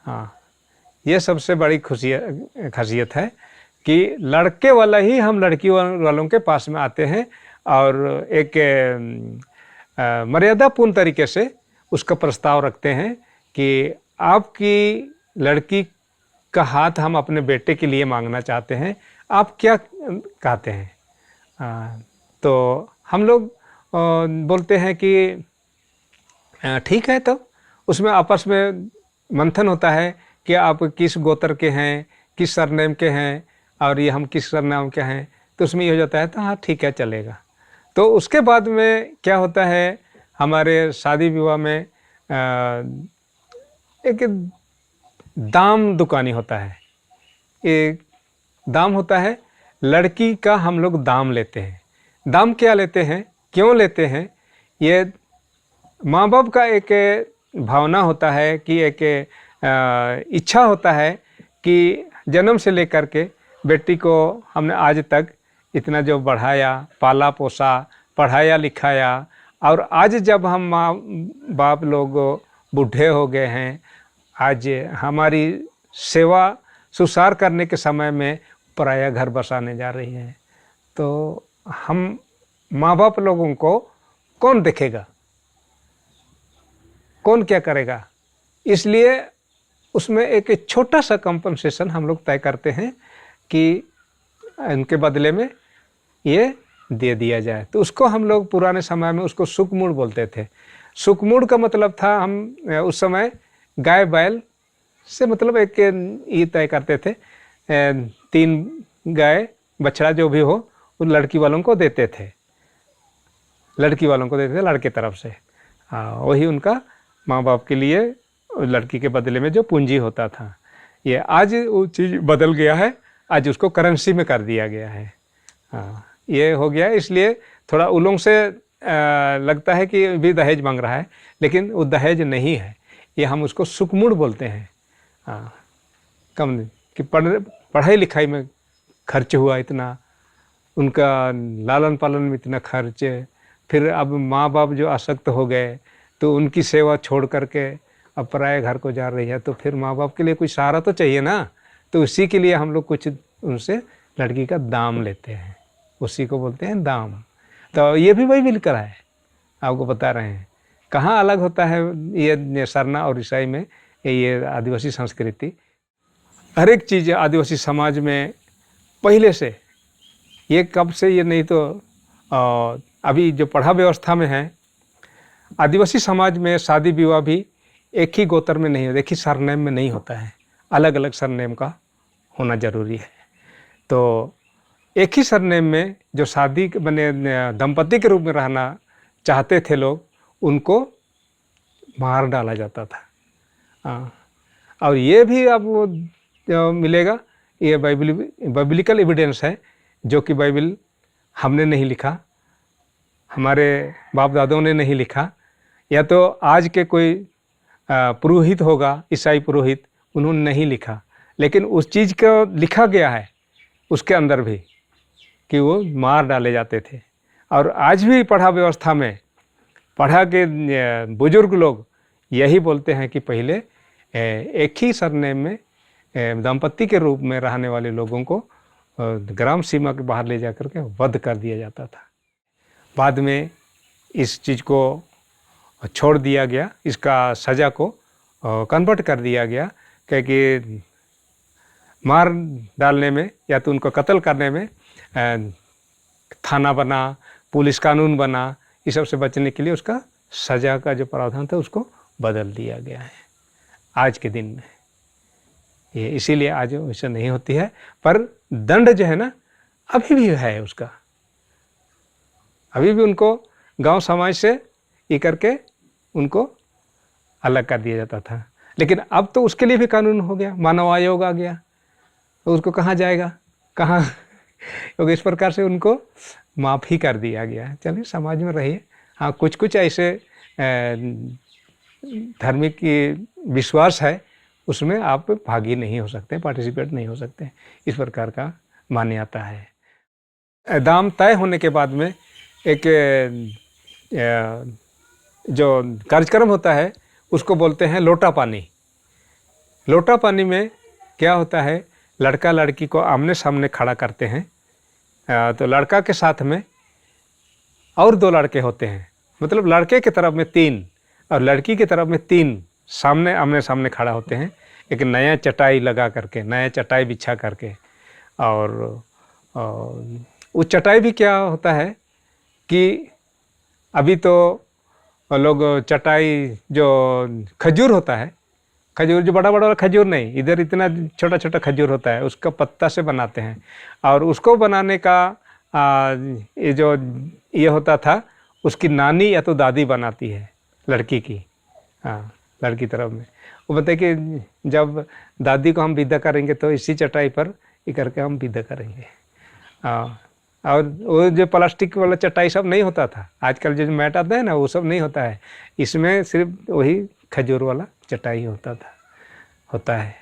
हाँ, ये सबसे बड़ी खासियत है कि लड़के वाला ही हम लड़की वालों के पास में आते हैं और एक मर्यादापूर्ण तरीके से उसका प्रस्ताव रखते हैं कि आपकी लड़की का हाथ हम अपने बेटे के लिए मांगना चाहते हैं, आप क्या कहते हैं। तो हम लोग बोलते हैं कि ठीक है। तो उसमें आपस में मंथन होता है कि आप किस गोत्र के हैं, किस सरनेम के हैं, और ये हम किस सरनाम के हैं। तो उसमें ये हो जाता है तो हाँ ठीक है चलेगा। तो उसके बाद में क्या होता है, हमारे शादी विवाह में एक दाम दुकानी होता है, एक दाम होता है, लड़की का हम लोग दाम लेते हैं। दाम क्या लेते हैं, क्यों लेते हैं, ये माँ बाप का एक भावना होता है कि एक इच्छा होता है कि जन्म से लेकर के बेटी को हमने आज तक इतना जो बढ़ाया, पाला पोसा, पढ़ाया लिखाया, और आज जब हम माँ बाप लोग बूढ़े हो गए हैं, आज हमारी सेवा सुसार करने के समय में पराया घर बसाने जा रही है, तो हम माँ बाप लोगों को कौन देखेगा, कौन क्या करेगा। इसलिए उसमें एक छोटा सा कंपनसेशन हम लोग तय करते हैं कि उनके बदले में ये दे दिया जाए। तो उसको हम लोग पुराने समय में उसको सुकमुड़ बोलते थे। सुकमुड़ का मतलब था, हम उस समय गाय बैल से मतलब एक ये तय करते थे, 3 गाय बछड़ा जो भी हो उन लड़की वालों को देते थे, लड़की वालों को देते थे लड़के तरफ से। वही उनका माँ बाप के लिए लड़की के बदले में जो पूंजी होता था। ये आज वो चीज़ बदल गया है, आज उसको करेंसी में कर दिया गया है। ये हो गया, इसलिए थोड़ा उलोंग से लगता है कि भी दहेज मांग रहा है, लेकिन वो दहेज नहीं है, ये हम उसको सुकमुड़ बोलते हैं। कम कि पढ़ाई लिखाई में खर्च हुआ इतना, उनका लालन पालन में इतना खर्च, फिर अब माँ बाप जो आसक्त हो गए तो उनकी सेवा छोड़ करके अब पराए घर को जा रही है, तो फिर माँ बाप के लिए कोई सहारा तो चाहिए ना। तो उसी के लिए हम लोग कुछ उनसे लड़की का दाम लेते हैं, उसी को बोलते हैं दाम। तो ये भी वही मिलकर है, आपको बता रहे हैं। कहाँ अलग होता है ये सरना और ईसाई में, ये आदिवासी संस्कृति। हर एक चीज़ आदिवासी समाज में पहले से, ये कब से ये नहीं तो अभी जो पढ़ा व्यवस्था में है, आदिवासी समाज में शादी विवाह भी एक ही गोत्र में नहीं होता, एक ही सरनेम में नहीं होता है, अलग अलग सरनेम का होना जरूरी है। तो एक ही सरनेम में जो शादी बने दंपति के रूप में रहना चाहते थे लोग, उनको मार डाला जाता था। और ये भी अब मिलेगा, ये बाइबलिकल एविडेंस है, जो कि बाइबल हमने नहीं लिखा, हमारे बाप दादों ने नहीं लिखा, या तो आज के कोई पुरोहित होगा, ईसाई पुरोहित, उन्होंने नहीं लिखा, लेकिन उस चीज़ को लिखा गया है उसके अंदर भी कि वो मार डाले जाते थे। और आज भी पढ़ा व्यवस्था में पढ़ा के बुजुर्ग लोग यही बोलते हैं कि पहले एक ही सरनेम में दंपति के रूप में रहने वाले लोगों को ग्राम सीमा के बाहर ले जाकर के वध कर दिया जाता था। बाद में इस चीज़ को छोड़ दिया गया, इसका सज़ा को कन्वर्ट कर दिया गया, क्योंकि मार डालने में या तो उनको कत्ल करने में थाना बना, पुलिस कानून बना, इस सब से बचने के लिए उसका सज़ा का जो प्रावधान था उसको बदल दिया गया है आज के दिन में। ये इसीलिए आज वैसा नहीं होती है, पर दंड जो है ना अभी भी है उसका, अभी भी उनको गांव समाज से ये करके उनको अलग कर दिया जाता था। लेकिन अब तो उसके लिए भी कानून हो गया, मानव आयोग आ गया, तो उसको कहाँ जाएगा, कहाँ क्योंकि इस प्रकार से उनको माफ़ ही कर दिया गया है। चलिए समाज में रहिए। हाँ, कुछ कुछ ऐसे धार्मिक विश्वास है, उसमें आप भागी नहीं हो सकते, पार्टिसिपेट नहीं हो सकते, इस प्रकार का मान्यता है। दाम तय होने के बाद में एक जो कार्यक्रम होता है उसको बोलते हैं लोटा पानी। लोटा पानी में क्या होता है, लड़का लड़की को आमने सामने खड़ा करते हैं, तो लड़का के साथ में और 2 लड़के होते हैं, मतलब लड़के की तरफ में 3 और लड़की की तरफ में 3 सामने आमने सामने खड़ा होते हैं, एक नया चटाई लगा करके, नया चटाई बिछा करके। और उस चटाई भी क्या होता है कि अभी तो लोग चटाई जो खजूर होता है, खजूर जो बड़ा बड़ा खजूर नहीं, इधर इतना छोटा छोटा खजूर होता है, उसका पत्ता से बनाते हैं। और उसको बनाने का ये जो ये होता था, उसकी नानी या तो दादी बनाती है लड़की की, हाँ लड़की तरफ में, वो बताए कि जब दादी को हम विदा करेंगे तो इसी चटाई पर ये करके हम विदा करेंगे। हाँ, और वो जो प्लास्टिक वाला चटाई सब नहीं होता था, आजकल जो मैट आता है ना वो सब नहीं होता है, इसमें सिर्फ वही खजूर वाला चटाई होता है।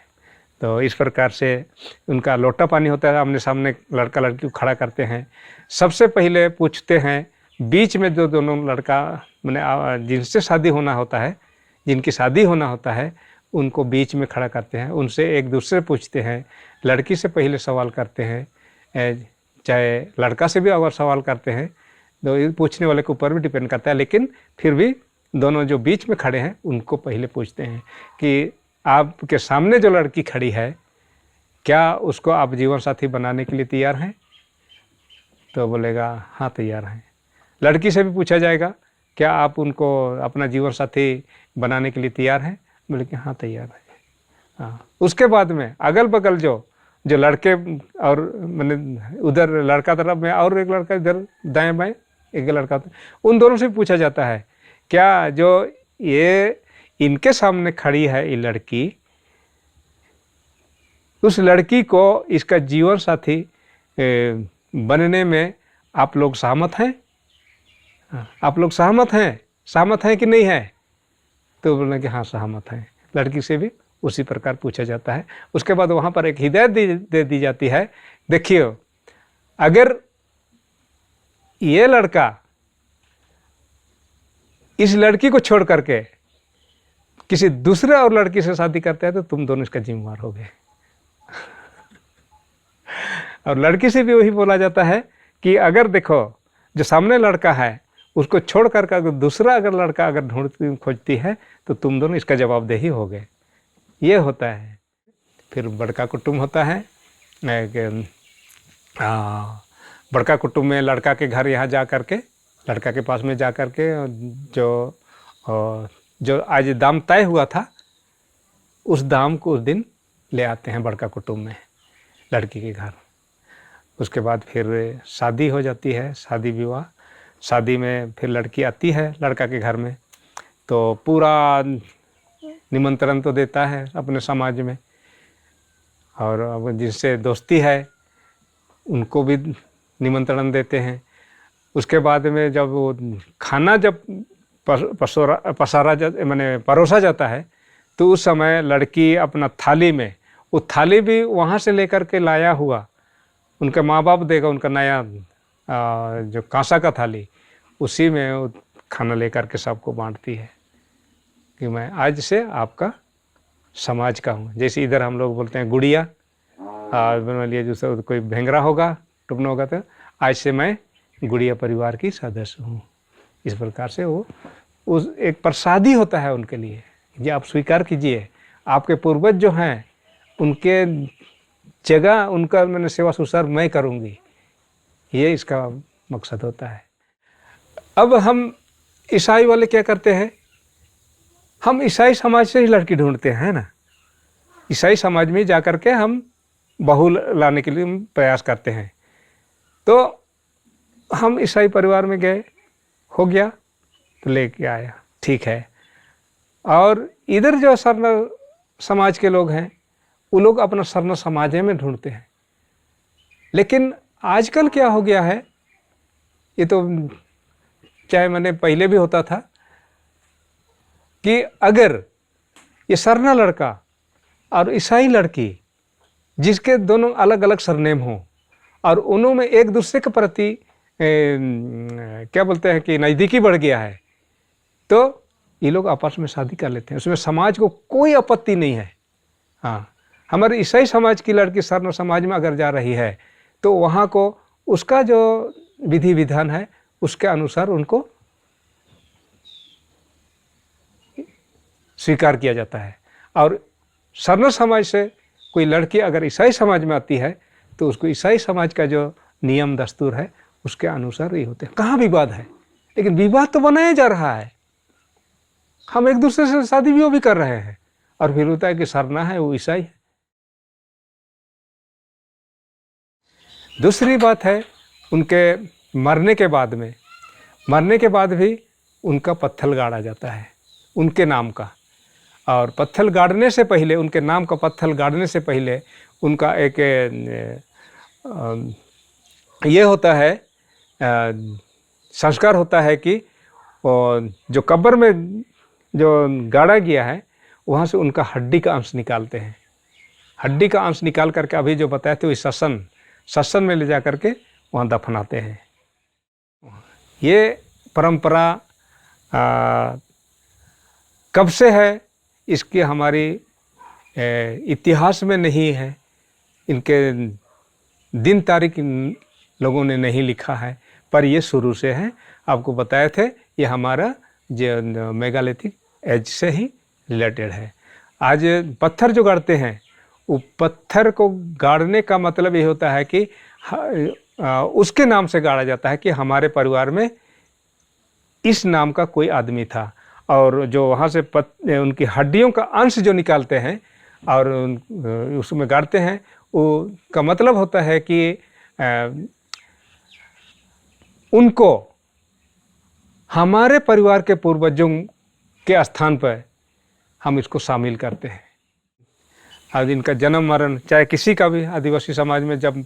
तो इस प्रकार से उनका लोटा पानी होता है, आमने सामने लड़का लड़की को खड़ा करते हैं। सबसे पहले पूछते हैं, बीच में जो दोनों लड़का मैंने जिनसे शादी होना होता है, जिनकी शादी होना होता है, उनको बीच में खड़ा करते हैं। उनसे एक दूसरे पूछते हैं, लड़की से पहले सवाल करते हैं, चाहे लड़का से भी अगर सवाल करते हैं तो ये पूछने वाले के ऊपर भी डिपेंड करता है, लेकिन फिर भी दोनों जो बीच में खड़े हैं उनको पहले पूछते हैं कि आपके सामने जो लड़की खड़ी है, क्या उसको आप जीवन साथी बनाने के लिए तैयार हैं? तो बोलेगा हाँ तैयार हैं। लड़की से भी पूछा जाएगा, क्या आप उनको अपना जीवन साथी बनाने के लिए तैयार हैं? बोले कि हाँ तैयार है। हाँ, उसके बाद में अगल बगल जो लड़के और मैंने उधर लड़का तरफ में और एक लड़का इधर दाएं बाएं एक लड़का, उन दोनों से पूछा जाता है, क्या जो ये इनके सामने खड़ी है ये लड़की, उस लड़की को इसका जीवन साथी बनने में आप लोग सहमत हैं? आप लोग सहमत हैं कि नहीं है? तो बोलने कि हाँ सहमत हैं। लड़की से भी उसी प्रकार पूछा जाता है। उसके बाद वहाँ पर एक हिदायत दे दी जाती है, देखिए अगर ये लड़का इस लड़की को छोड़ करके किसी दूसरे और लड़की से शादी करता है तो तुम दोनों इसका जिम्मेवार होगे। और लड़की से भी वही बोला जाता है कि अगर देखो जो सामने लड़का है उसको छोड़ करके अगर दूसरा लड़का अगर ढूंढती खोजती है तो तुम दोनों इसका जवाबदेही होगे। ये होता है। फिर बड़का कुटुंब होता है। बड़का कुटुंब में लड़का के घर यहाँ जा करके, लड़का के पास में जा करके जो आज दाम तय हुआ था उस दाम को उस दिन ले आते हैं बड़का कुटुंब में लड़की के घर। उसके बाद फिर शादी हो जाती है, शादी विवाह। शादी में फिर लड़की आती है लड़का के घर में, तो पूरा निमंत्रण तो देता है अपने समाज में, और अब जिनसे दोस्ती है उनको भी निमंत्रण देते हैं। उसके बाद में जब वो खाना जब परोसा जाता है तो उस समय लड़की अपना थाली में, वो थाली भी वहाँ से लेकर के लाया हुआ उनके माँ बाप देगा, उनका नया जो कांसा का थाली, उसी में वो खाना लेकर के सबको बांटती है कि मैं आज से आपका समाज का हूँ। जैसे इधर हम लोग बोलते हैं गुड़िया, बना लिया जो कोई भेंगरा होगा, टुकना होगा, तो आज से मैं गुड़िया परिवार की सदस्य हूँ। इस प्रकार से वो उस एक प्रसादी होता है उनके लिए, ये आप स्वीकार कीजिए, आपके पूर्वज जो हैं उनके जगह उनका मैंने सेवा सुसार मैं करूँगी, ये इसका मकसद होता है। अब हम ईसाई वाले क्या करते हैं, हम ईसाई समाज से ही लड़की ढूंढते हैं ना, ईसाई समाज में जा कर के हम बहू लाने के लिए प्रयास करते हैं। तो हम ईसाई परिवार में गए, हो गया तो लेके आया, ठीक है। और इधर जो सर्ण समाज के लोग हैं वो लोग अपना सर्ण समाज में ढूंढते हैं। लेकिन आजकल क्या हो गया है, ये तो चाहे मैंने पहले भी होता था कि अगर ये सरना लड़का और ईसाई लड़की जिसके दोनों अलग अलग सरनेम हों और उन्होंने एक दूसरे के प्रति क्या बोलते हैं कि नज़दीकी बढ़ गया है, तो ये लोग आपस में शादी कर लेते हैं, उसमें समाज को कोई आपत्ति नहीं है। हाँ, हमारे ईसाई समाज की लड़की सरना समाज में अगर जा रही है तो वहाँ को उसका जो विधि विधान है उसके अनुसार उनको स्वीकार किया जाता है। और सरना समाज से कोई लड़की अगर ईसाई समाज में आती है तो उसको ईसाई समाज का जो नियम दस्तूर है उसके अनुसार ही होते हैं। कहाँ विवाद है, लेकिन विवाद तो बनाया जा रहा है, हम एक दूसरे से शादी विवाह भी कर रहे हैं और फिर होता है कि सरना है वो ईसाई है। दूसरी बात है उनके मरने के बाद भी उनका पत्थर गाड़ा जाता है उनके नाम का। और पत्थर गाड़ने से पहले, उनके नाम का पत्थर गाड़ने से पहले उनका एक ये होता है, संस्कार होता है कि जो कब्र में जो गाड़ा गया है वहाँ से उनका हड्डी का अंश निकालते हैं। हड्डी का अंश निकाल करके अभी जो बताए थे वही सत्सन में ले जा करके वहाँ दफनाते हैं। ये परंपरा कब से है इसकी हमारी इतिहास में नहीं है, इनके दिन तारीख इन लोगों ने नहीं लिखा है, पर ये शुरू से है। आपको बताए थे ये हमारा जो मेगालिथिक एज से ही रिलेटेड है। आज पत्थर जो गाड़ते हैं वो पत्थर को गाड़ने का मतलब ये होता है कि उसके नाम से गाड़ा जाता है कि हमारे परिवार में इस नाम का कोई आदमी था, और जो वहाँ से उनकी हड्डियों का अंश जो निकालते हैं और उसमें गाड़ते हैं, वो का मतलब होता है कि उनको हमारे परिवार के पूर्वजों के स्थान पर हम इसको शामिल करते हैं। आज इनका जन्म मरण चाहे किसी का भी आदिवासी समाज में जब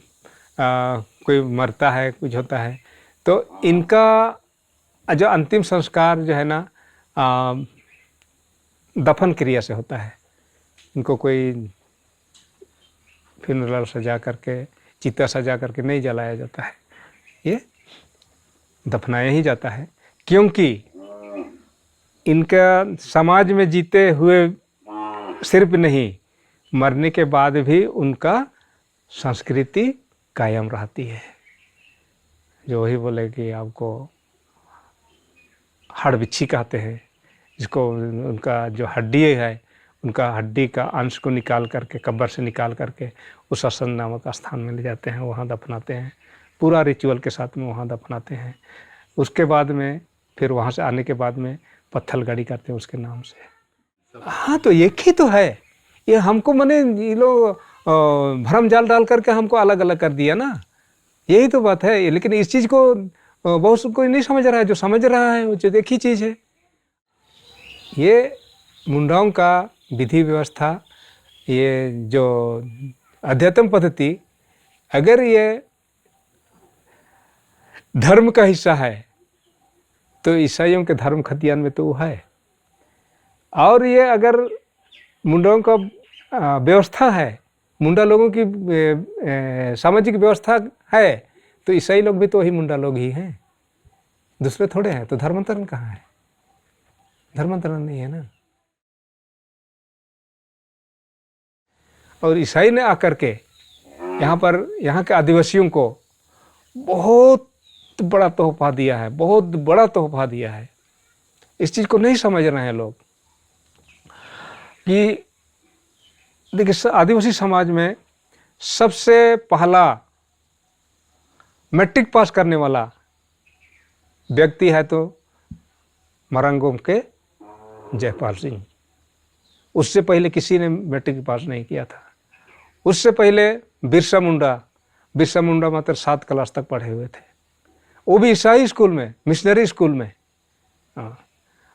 कोई मरता है, कुछ होता है, तो इनका जो अंतिम संस्कार जो है ना दफन क्रिया से होता है। इनको कोई फ्यूनरल सजा करके, चिता सजा करके नहीं जलाया जाता है, ये दफनाया ही जाता है, क्योंकि इनका समाज में जीते हुए सिर्फ नहीं, मरने के बाद भी उनका संस्कृति कायम रहती है। जो वही बोले कि आपको हाड़ बिच्छी कहते हैं, जिसको उनका जो हड्डी है, उनका हड्डी का अंश को निकाल करके, कब्र से निकाल करके उस असन नामक स्थान में ले जाते हैं, वहाँ दफनाते हैं। पूरा रिचुअल के साथ में वहाँ दफनाते हैं। उसके बाद में फिर वहाँ से आने के बाद में पत्थर गाड़ी करते हैं उसके नाम से। हाँ, तो एक ही तो है ये। हमको मने ये लोग भरम जाल डाल करके हमको अलग अलग कर दिया ना, यही तो बात है। लेकिन इस चीज़ को बहुत कोई नहीं समझ रहा है। जो समझ रहा है वो जो एक ही चीज़ है। ये मुंडाओं का विधि व्यवस्था, ये जो अध्यात्म पद्धति, अगर ये धर्म का हिस्सा है तो ईसाइयों के धर्म खतियान में तो वो है, और ये अगर मुंडाओं का व्यवस्था है, मुंडा लोगों की सामाजिक व्यवस्था है, तो ईसाई लोग भी तो वही मुंडा लोग ही हैं, दूसरे थोड़े हैं। तो धर्मांतरण कहाँ है? धर्मांतरण नहीं है ना। और ईसाई ने आकर के यहाँ पर यहाँ के आदिवासियों को बहुत बड़ा तोहफा दिया है, बहुत बड़ा तोहफा दिया है। इस चीज़ को नहीं समझ रहे हैं लोग कि देखिए, आदिवासी समाज में सबसे पहला मैट्रिक पास करने वाला व्यक्ति है तो मरंगोम के जयपाल सिंह। उससे पहले किसी ने मैट्रिक पास नहीं किया था। उससे पहले बिरसा मुंडा मात्र 7 क्लास तक पढ़े हुए थे, वो भी ईसाई स्कूल में, मिशनरी स्कूल में।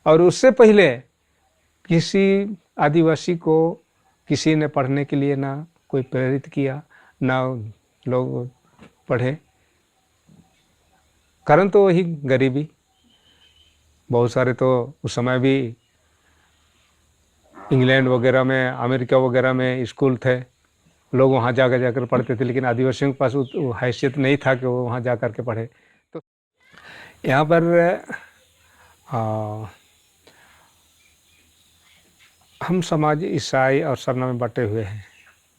और उससे पहले किसी आदिवासी को किसी ने पढ़ने के लिए ना कोई प्रेरित किया, ना लोग पढ़े। कारण तो वही गरीबी। बहुत सारे तो उस समय भी इंग्लैंड वगैरह में, अमेरिका वगैरह में स्कूल थे, लोग वहाँ जाकर पढ़ते थे, लेकिन आदिवासियों के पास वो हैसियत नहीं था कि वो वहाँ जा कर के पढ़े। तो यहाँ पर हम समाज ईसाई और सरना में बटे हुए हैं,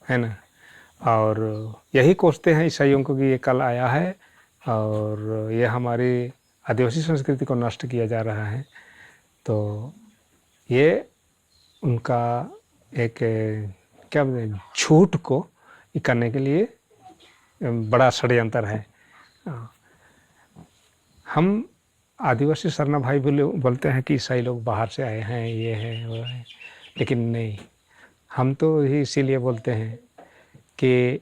है ना। और यही कोसते हैं ईसाइयों को कि ये कल आया है और ये हमारी आदिवासी संस्कृति को नष्ट किया जा रहा है। तो ये उनका एक क्या बोलते हैं, झूठ को करने के लिए बड़ा षड्यंत्र है। हम आदिवासी सरना भाई बोलते हैं कि ईसाई लोग बाहर से आए हैं, ये है वो है, लेकिन नहीं। हम तो ही इसीलिए बोलते हैं कि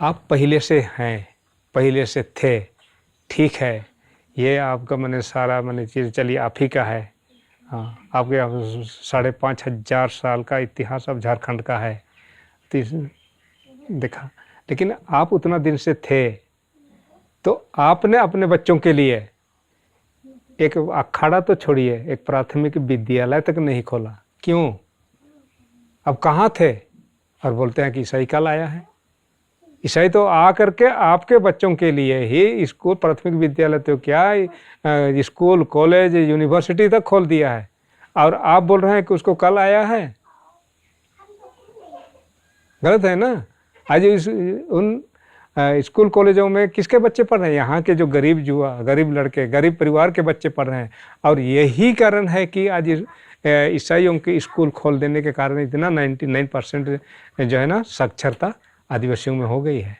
आप पहले से हैं, पहले से थे, ठीक है। ये आपका मैंने सारा मैंने चीज़ चलिए आप ही का है, हाँ, आपके यहाँ 5,500 साल का इतिहास अब झारखंड का है। तो देखा, लेकिन आप उतना दिन से थे तो आपने अपने बच्चों के लिए एक अखाड़ा तो छोड़िए, एक प्राथमिक विद्यालय तक नहीं खोला, क्यों? अब कहाँ थे? और बोलते हैं कि ईसाई कल आया है। ईसाई तो आ करके आपके बच्चों के लिए ही स्कूल, प्राथमिक विद्यालय तो क्या, स्कूल, कॉलेज, यूनिवर्सिटी तक खोल दिया है, और आप बोल रहे हैं कि उसको कल आया है। गलत है ना? आज उन स्कूल कॉलेजों में किसके बच्चे पढ़ रहे हैं? यहाँ के जो गरीब युवा, गरीब लड़के, गरीब परिवार के बच्चे पढ़ रहे हैं। और यही कारण है कि आज ईसाइयों के स्कूल खोल देने के कारण इतना 99% जो है ना साक्षरता आदिवासियों में हो गई है।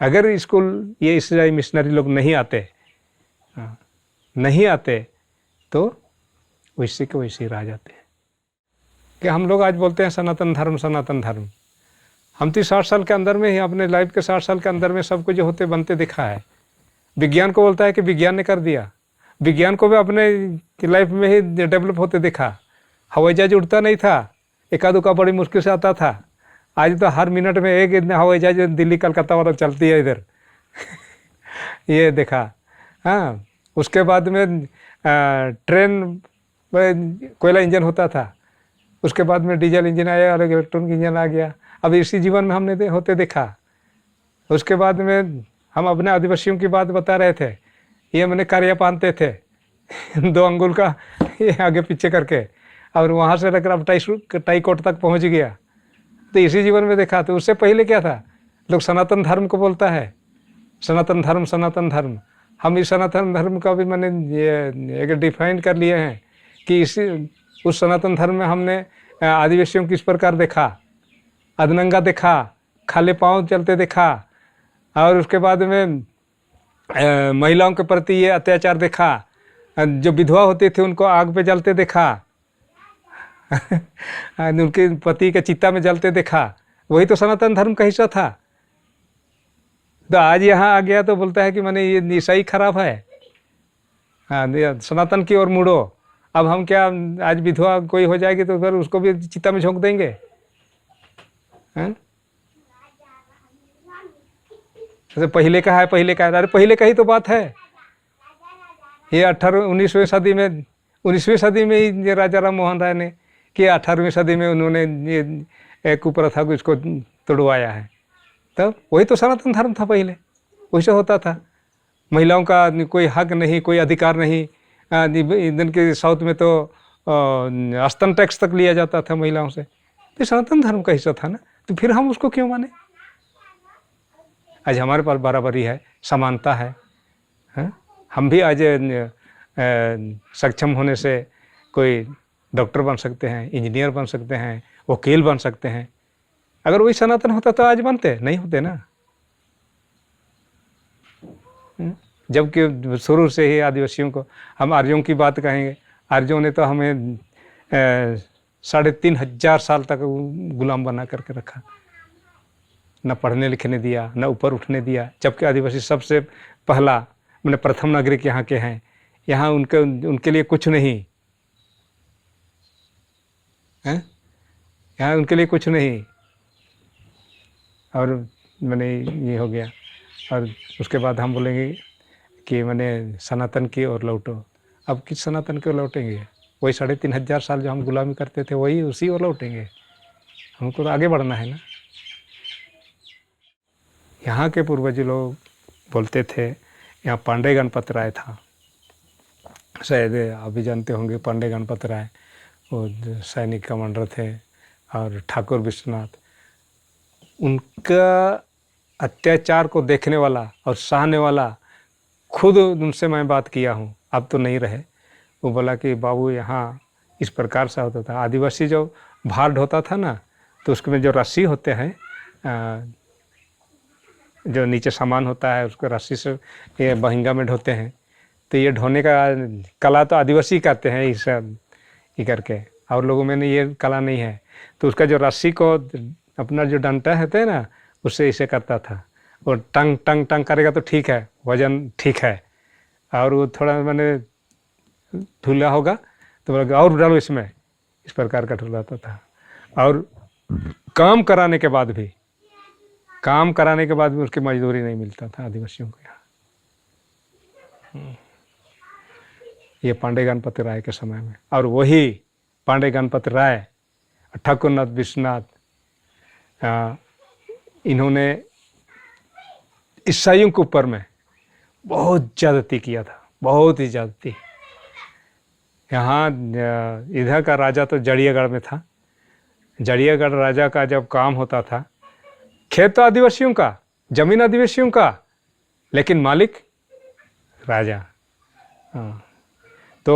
अगर स्कूल ये ईसाई मिशनरी लोग नहीं आते, नहीं आते तो वैसे के वैसे ही रह जाते हैं। कि हम लोग आज बोलते हैं सनातन धर्म, सनातन धर्म। हम तो 60 साल के अंदर में ही, अपने लाइफ के 60 साल के अंदर में सब कुछ होते बनते दिखा है। विज्ञान को बोलता है कि विज्ञान ने कर दिया, विज्ञान को भी अपने लाइफ में ही डेवलप होते देखा। हवाई जहाज उड़ता नहीं था, एका दुका बड़ी मुश्किल से आता था। आज तो हर मिनट में एक हवाई जहाज दिल्ली कलकत्ता वाला चलती है इधर ये देखा। हाँ, उसके बाद में ट्रेन कोयला इंजन होता था, उसके बाद में डीजल इंजन आया और इलेक्ट्रॉनिक इंजन आ गया। अब इसी जीवन में हमने होते देखा। उसके बाद में हम अपने आदिवासियों की बात बता रहे थे, ये मैंने कारिया पहनते थे 2 अंगुल का ये आगे पीछे करके, और वहाँ से लेकर अब टाई कोट तक पहुँच गया। तो इसी जीवन में देखा। तो उससे पहले क्या था? लोग सनातन धर्म को बोलता है, सनातन धर्म, सनातन धर्म। हम इस सनातन धर्म का भी मैंने ये एक डिफाइन कर लिए हैं कि उस सनातन धर्म में हमने आदिवासियों को इस प्रकार देखा, अधनंगा देखा, खाली पाँव चलते देखा, और उसके बाद में महिलाओं के प्रति ये अत्याचार देखा, जो विधवा होती थी उनको आग पे जलते देखा उनके पति के चिता में जलते देखा। वही तो सनातन धर्म का हिस्सा था। तो आज यहाँ आ गया तो बोलता है कि मैंने ये ईसाई खराब है, हाँ सनातन की ओर मुड़ो। अब हम क्या, आज विधवा कोई हो जाएगी तो फिर उसको भी चिता में झोंक देंगे? तो पहले का है, पहले का है। अरे पहले का ही तो बात है। ये 19वीं सदी में, 19वीं सदी में ही राजा राम मोहन राय ने कि 18वीं सदी में उन्होंने ये कुप्रथा को इसको तोड़वाया है। तब वही तो सनातन धर्म था, पहले वैसे होता था। महिलाओं का कोई हक नहीं, कोई अधिकार नहीं। इधर के साउथ में तो स्तन टैक्स तक लिया जाता था महिलाओं से। तो सनातन धर्म का हिस्सा था ना, तो फिर हम उसको क्यों माने? आज हमारे पास बराबरी है, समानता है, हम भी आज सक्षम होने से कोई डॉक्टर बन सकते हैं, इंजीनियर बन सकते हैं, वकील बन सकते हैं। अगर वही सनातन होता तो आज बनते नहीं होते ना। जबकि शुरू से ही आदिवासियों को, हम आर्यों की बात कहेंगे, आर्यों ने तो हमें 3,500 साल तक गुलाम बना करके रखा, न पढ़ने लिखने दिया, न ऊपर उठने दिया। जबकि आदिवासी सबसे पहला, मैंने प्रथम नागरिक यहाँ के हैं। यहाँ उनके लिए कुछ नहीं है, यहाँ उनके लिए कुछ नहीं। और मैंने ये हो गया, और उसके बाद हम बोलेंगे कि मैंने सनातन की ओर लौटो। अब किस सनातन की ओर लौटेंगे? वही 3,500 साल जो हम गुलामी करते थे, वही उसी ओर लौटेंगे। हमको तो आगे बढ़ना है ना। यहाँ के पूर्वज लोग बोलते थे, यहाँ पांडे गणपत राय था, शायद आप भी जानते होंगे। पांडे गणपत राय वो सैनिक कमांडर थे, और ठाकुर विश्वनाथ। उनका अत्याचार को देखने वाला और सहने वाला, खुद उनसे मैं बात किया हूँ, अब तो नहीं रहे। वो बोला कि बाबू यहाँ इस प्रकार से होता था। आदिवासी जो भार ढोता था ना, तो उसमें जो रस्सी होते हैं, जो नीचे सामान होता है, उसको रस्सी से ये बहिंगा में ढोते हैं। तो ये ढोने का कला तो आदिवासी करते हैं इस ये करके, और लोगों में ये कला नहीं है। तो उसका जो रस्सी को अपना जो डंटा रहता है ना, उससे इसे करता था। और टंग टंग टंग करेगा तो ठीक है, वजन ठीक है, और वो थोड़ा मैंने ढूला होगा तो बोला और डालो इसमें, इस प्रकार का ढुलाता था। और काम कराने के बाद भी उसकी मजदूरी नहीं मिलता था आदिवासियों को यहाँ। ये पांडे गणपति राय के समय में। और वही पांडे गणपति राय, ठाकुरनाथ विश्वनाथ, इन्होंने ईसाइयों के ऊपर में बहुत ज्यादती किया था, बहुत ही ज्यादती। यहाँ इधर का राजा तो जड़ियागढ़ में था। जड़ियागढ़ राजा का जब काम होता था, खेत तो आदिवासियों का, जमीन आदिवासियों का, लेकिन मालिक राजा। तो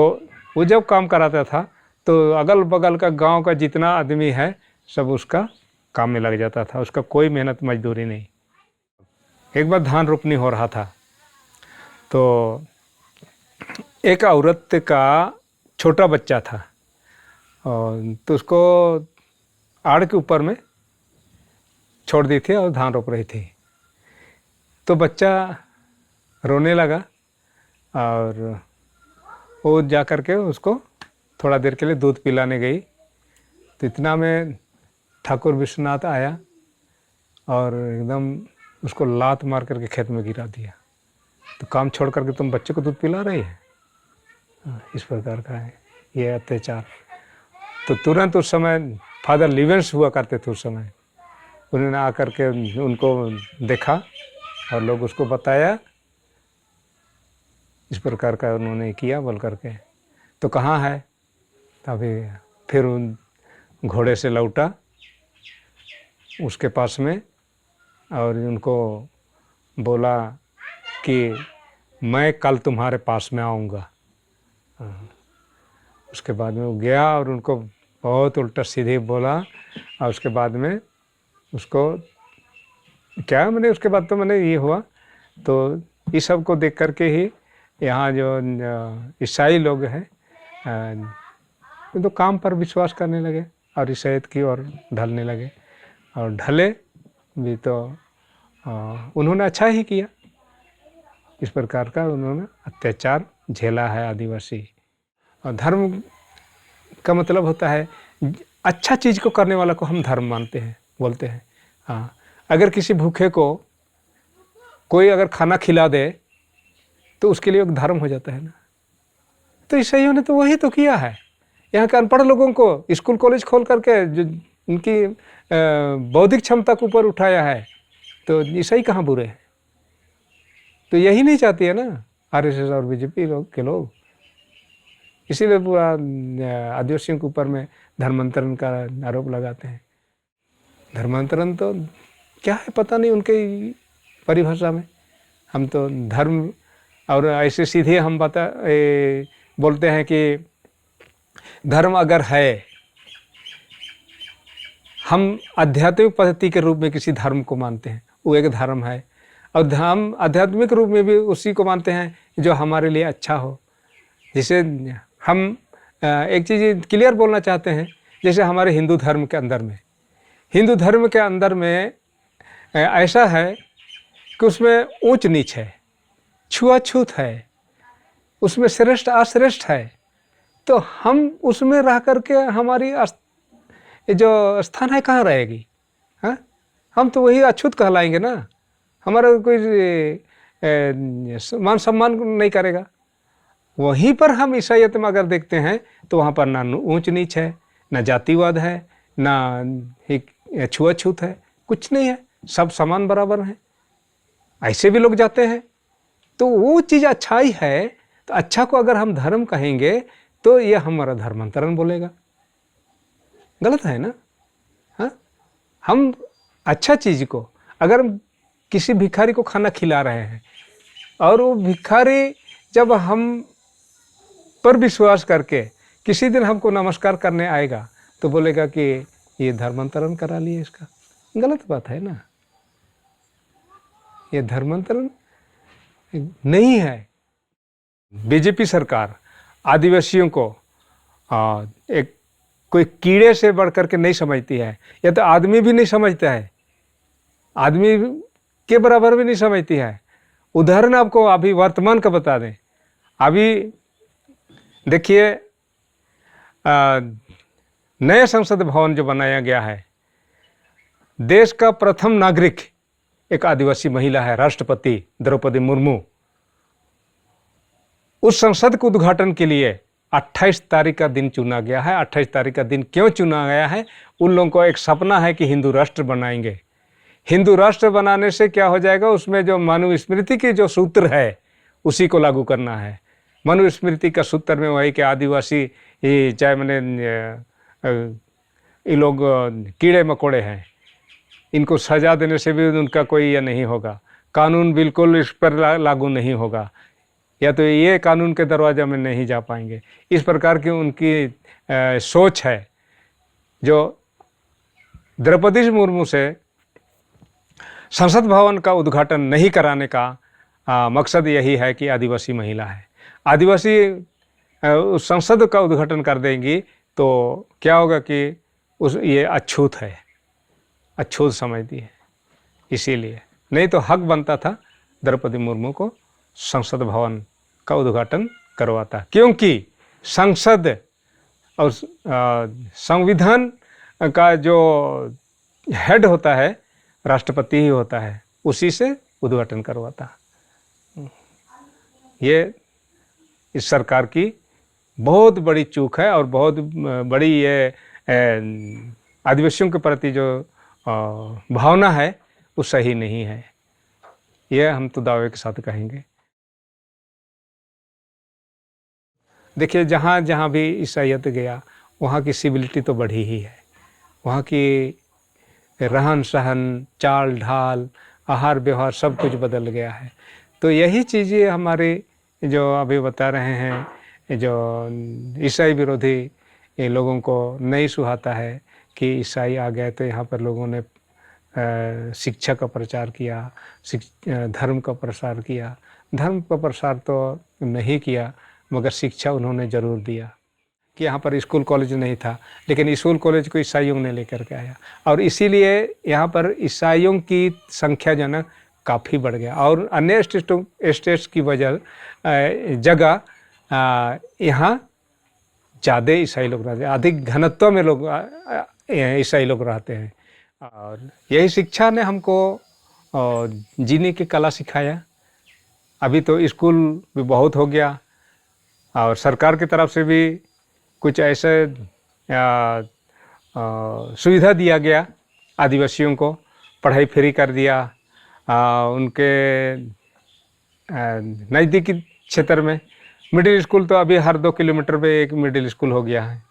वो जब काम कराता था तो अगल बगल का गांव का जितना आदमी है सब उसका काम में लग जाता था, उसका कोई मेहनत मजदूरी नहीं। एक बार धान रोपनी हो रहा था तो एक औरत का छोटा बच्चा था, और तो उसको आड़ के ऊपर में छोड़ दी थी और धान रोप रही थी। तो बच्चा रोने लगा और वो जा कर के उसको थोड़ा देर के लिए दूध पिलाने गई। तो इतना में ठाकुर विश्वनाथ आया और एकदम उसको लात मार करके खेत में गिरा दिया। तो काम छोड़ करके तुम बच्चे को दूध पिला रही है, इस प्रकार का है ये अत्याचार। तो तुरंत उस समय फादर लिवेंस हुआ करते थे उस समय, उन्होंने आकर के उनको देखा और लोग उसको बताया, इस प्रकार का उन्होंने किया बोल करके। तो कहाँ है, तभी फिर उन घोड़े से लौटा उसके पास में और उनको बोला कि मैं कल तुम्हारे पास में आऊँगा। उसके बाद में वो गया और उनको बहुत उल्टा सीधे बोला, और उसके बाद में उसको क्या मैंने उसके बाद तो मैंने ये हुआ। तो इस सब को देख करके ही यहाँ जो ईसाई लोग हैं तो काम पर विश्वास करने लगे और ईसाईयत की ओर ढलने लगे, और ढले भी तो उन्होंने अच्छा ही किया। इस प्रकार का उन्होंने अत्याचार झेला है आदिवासी। और धर्म का मतलब होता है अच्छा चीज़ को करने वाला को हम धर्म मानते हैं, बोलते हैं। हाँ, अगर किसी भूखे को कोई अगर खाना खिला दे तो उसके लिए एक धर्म हो जाता है ना। तो ईसाइयों ने तो वही तो किया है। यहाँ के अनपढ़ लोगों को स्कूल कॉलेज खोल करके जो उनकी बौद्धिक क्षमता को ऊपर उठाया है, तो ईसाई कहाँ बुरे हैं। तो यही नहीं चाहती है ना आरएसएस और बीजेपी के लोग, इसीलिए पूरा आदिवासियों के ऊपर में धर्मांतरण का आरोप लगाते हैं। धर्मांतरण तो क्या है पता नहीं उनके परिभाषा में। हम तो धर्म और ऐसे सीधे हम बोलते हैं कि धर्म अगर है, हम आध्यात्मिक पद्धति के रूप में किसी धर्म को मानते हैं, वो एक धर्म है। और हम आध्यात्मिक रूप में भी उसी को मानते हैं जो हमारे लिए अच्छा हो। जैसे हम एक चीज़ क्लियर बोलना चाहते हैं, जैसे हमारे हिंदू धर्म के अंदर में ऐसा है कि उसमें ऊंच नीच है, छुआछूत है, उसमें श्रेष्ठ अश्रेष्ठ है। तो हम उसमें रह करके हमारी जो स्थान है कहाँ रहेगी। हाँ, हम तो वही अछूत कहलाएंगे ना, हमारा कोई मान सम्मान नहीं करेगा। वहीं पर हम ईसाईयत में अगर देखते हैं तो वहाँ पर ना ऊंच नीच है, ना जातिवाद है, ना छुआछूत है, कुछ नहीं है, सब समान बराबर हैं। ऐसे भी लोग जाते हैं। तो वो चीज़ अच्छाई है, तो अच्छा को अगर हम धर्म कहेंगे तो ये हमारा धर्मांतरण बोलेगा, गलत है ना। हाँ, हम अच्छा चीज़ को अगर किसी भिखारी को खाना खिला रहे हैं और वो भिखारी जब हम पर विश्वास करके किसी दिन हमको नमस्कार करने आएगा तो बोलेगा कि ये धर्मांतरण करा लिए इसका, गलत बात है ना। ये धर्मांतरण नहीं है। बीजेपी सरकार आदिवासियों को एक कोई कीड़े से बढ़ करके नहीं समझती है, या तो आदमी भी नहीं समझता है, आदमी के बराबर भी नहीं समझती है। उदाहरण आपको अभी वर्तमान का बता दें, अभी देखिए नए संसद भवन जो बनाया गया है, देश का प्रथम नागरिक एक आदिवासी महिला है, राष्ट्रपति द्रौपदी मुर्मू। उस संसद के उद्घाटन के लिए 28 तारीख का दिन चुना गया है। 28 तारीख का दिन क्यों चुना गया है? उन लोगों को एक सपना है कि हिंदू राष्ट्र बनाएंगे। हिंदू राष्ट्र बनाने से क्या हो जाएगा, उसमें जो मनुस्मृति के जो सूत्र है उसी को लागू करना है। मनुस्मृति का सूत्र में वही कि आदिवासी ये चाहे ये लोग कीड़े मकोड़े हैं, इनको सजा देने से भी उनका कोई ये नहीं होगा, कानून बिल्कुल इस पर लागू नहीं होगा, या तो ये कानून के दरवाजा में नहीं जा पाएंगे। इस प्रकार की उनकी सोच है, जो द्रौपदी मुर्मू से संसद भवन का उद्घाटन नहीं कराने का मकसद यही है कि आदिवासी महिला है। आदिवासी उस संसद का उद्घाटन कर देंगी तो क्या होगा कि ये अछूत है, अछूत समझती है। इसीलिए नहीं तो हक बनता था द्रौपदी मुर्मू को संसद भवन का उद्घाटन करवाता, क्योंकि संसद और संविधान का जो हेड होता है राष्ट्रपति ही होता है, उसी से उद्घाटन करवाता। ये इस सरकार की बहुत बड़ी चूक है और बहुत बड़ी ये आदिवासियों के प्रति जो भावना है वो सही नहीं है, ये हम तो दावे के साथ कहेंगे। देखिए जहाँ जहाँ भी ईसाईयत गया वहाँ की सिविलिटी तो बढ़ी ही है, वहाँ की रहन सहन, चाल ढाल, आहार व्यवहार सब कुछ बदल गया है। तो यही चीज़ें हमारे जो अभी बता रहे हैं, जो ईसाई विरोधी ये लोगों को नहीं सुहाता है कि ईसाई आ गए तो यहाँ पर लोगों ने शिक्षा का प्रचार किया, धर्म का प्रसार किया। धर्म का प्रसार तो नहीं किया मगर शिक्षा उन्होंने ज़रूर दिया कि यहाँ पर स्कूल कॉलेज नहीं था, लेकिन स्कूल कॉलेज को ईसाइयों ने लेकर के आया और इसीलिए यहाँ पर ईसाइयों की संख्या जो है काफ़ी बढ़ गया। और अन्य स्टेट्स की जगह यहाँ ज़्यादा ईसाई लोग रहते हैं, अधिक घनत्व में लोग ईसाई लोग रहते हैं। और यही शिक्षा ने हमको जीने की कला सिखाया। अभी तो स्कूल भी बहुत हो गया और सरकार की तरफ से भी कुछ ऐसे सुविधा दिया गया, आदिवासियों को पढ़ाई फ्री कर दिया। उनके नज़दीकी क्षेत्र में मिडिल स्कूल तो अभी हर 2 किलोमीटर पे एक मिडिल स्कूल हो गया है।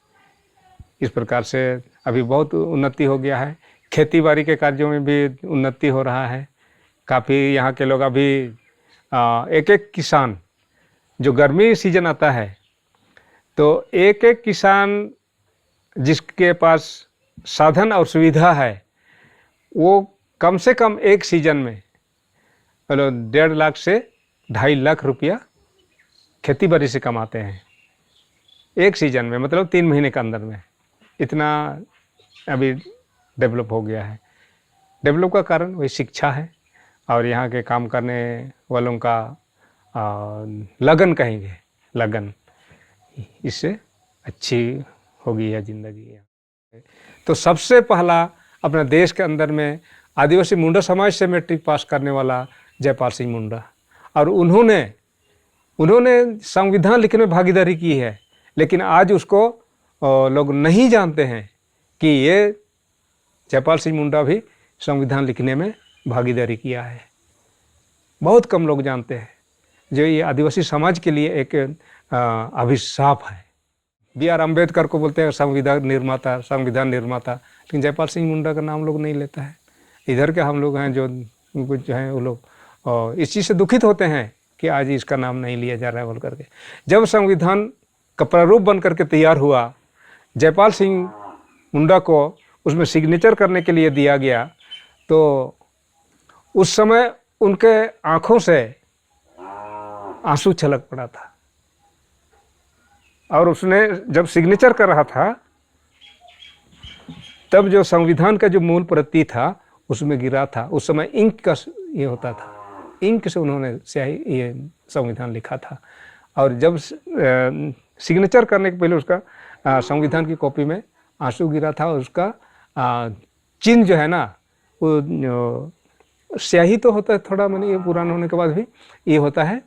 इस प्रकार से अभी बहुत उन्नति हो गया है। खेती बाड़ी के कार्यों में भी उन्नति हो रहा है। काफ़ी यहाँ के लोग अभी एक एक किसान, जो गर्मी सीजन आता है तो एक एक किसान जिसके पास साधन और सुविधा है वो कम से कम एक सीजन में 1.5 लाख से 2.5 लाख रुपया खेती बाड़ी से कमाते हैं एक सीजन में, मतलब 3 महीने के अंदर में। इतना अभी डेवलप हो गया है। डेवलप का कारण वही शिक्षा है और यहाँ के काम करने वालों का लगन कहेंगे, लगन, इससे अच्छी होगी यह ज़िंदगी। तो सबसे पहला अपने देश के अंदर में आदिवासी मुंडा समाज से मैट्रिक पास करने वाला जयपाल सिंह मुंडा, और उन्होंने संविधान लिखने में भागीदारी की है। लेकिन आज उसको लोग नहीं जानते हैं कि ये जयपाल सिंह मुंडा भी संविधान लिखने में भागीदारी किया है। बहुत कम लोग जानते हैं, जो ये आदिवासी समाज के लिए एक अभिशाप है। B.R. अम्बेडकर को बोलते हैं संविधान निर्माता, लेकिन जयपाल सिंह मुंडा का नाम लोग नहीं लेता है। इधर के हम लोग हैं जो कुछ हैं वो लोग इस चीज़ से दुखित होते हैं कि आज इसका नाम नहीं लिया जा रहा है बोल करके। जब संविधान का प्रारूप बन करके तैयार हुआ, जयपाल सिंह मुंडा को उसमें सिग्नेचर करने के लिए दिया गया, तो उस समय उनके आँखों से आंसू छलक पड़ा था। और उसने जब सिग्नेचर कर रहा था तब जो संविधान का जो मूल प्रति था उसमें गिरा था। उस समय इंक का ये होता था, इंक से उन्होंने स्याही ये संविधान लिखा था। और जब सिग्नेचर करने के पहले उसका संविधान की कॉपी में आंसू गिरा था, और उसका चिन्ह जो है ना, वो स्याही तो होता है थोड़ा, मैंने ये पुराना होने के बाद भी ये होता है,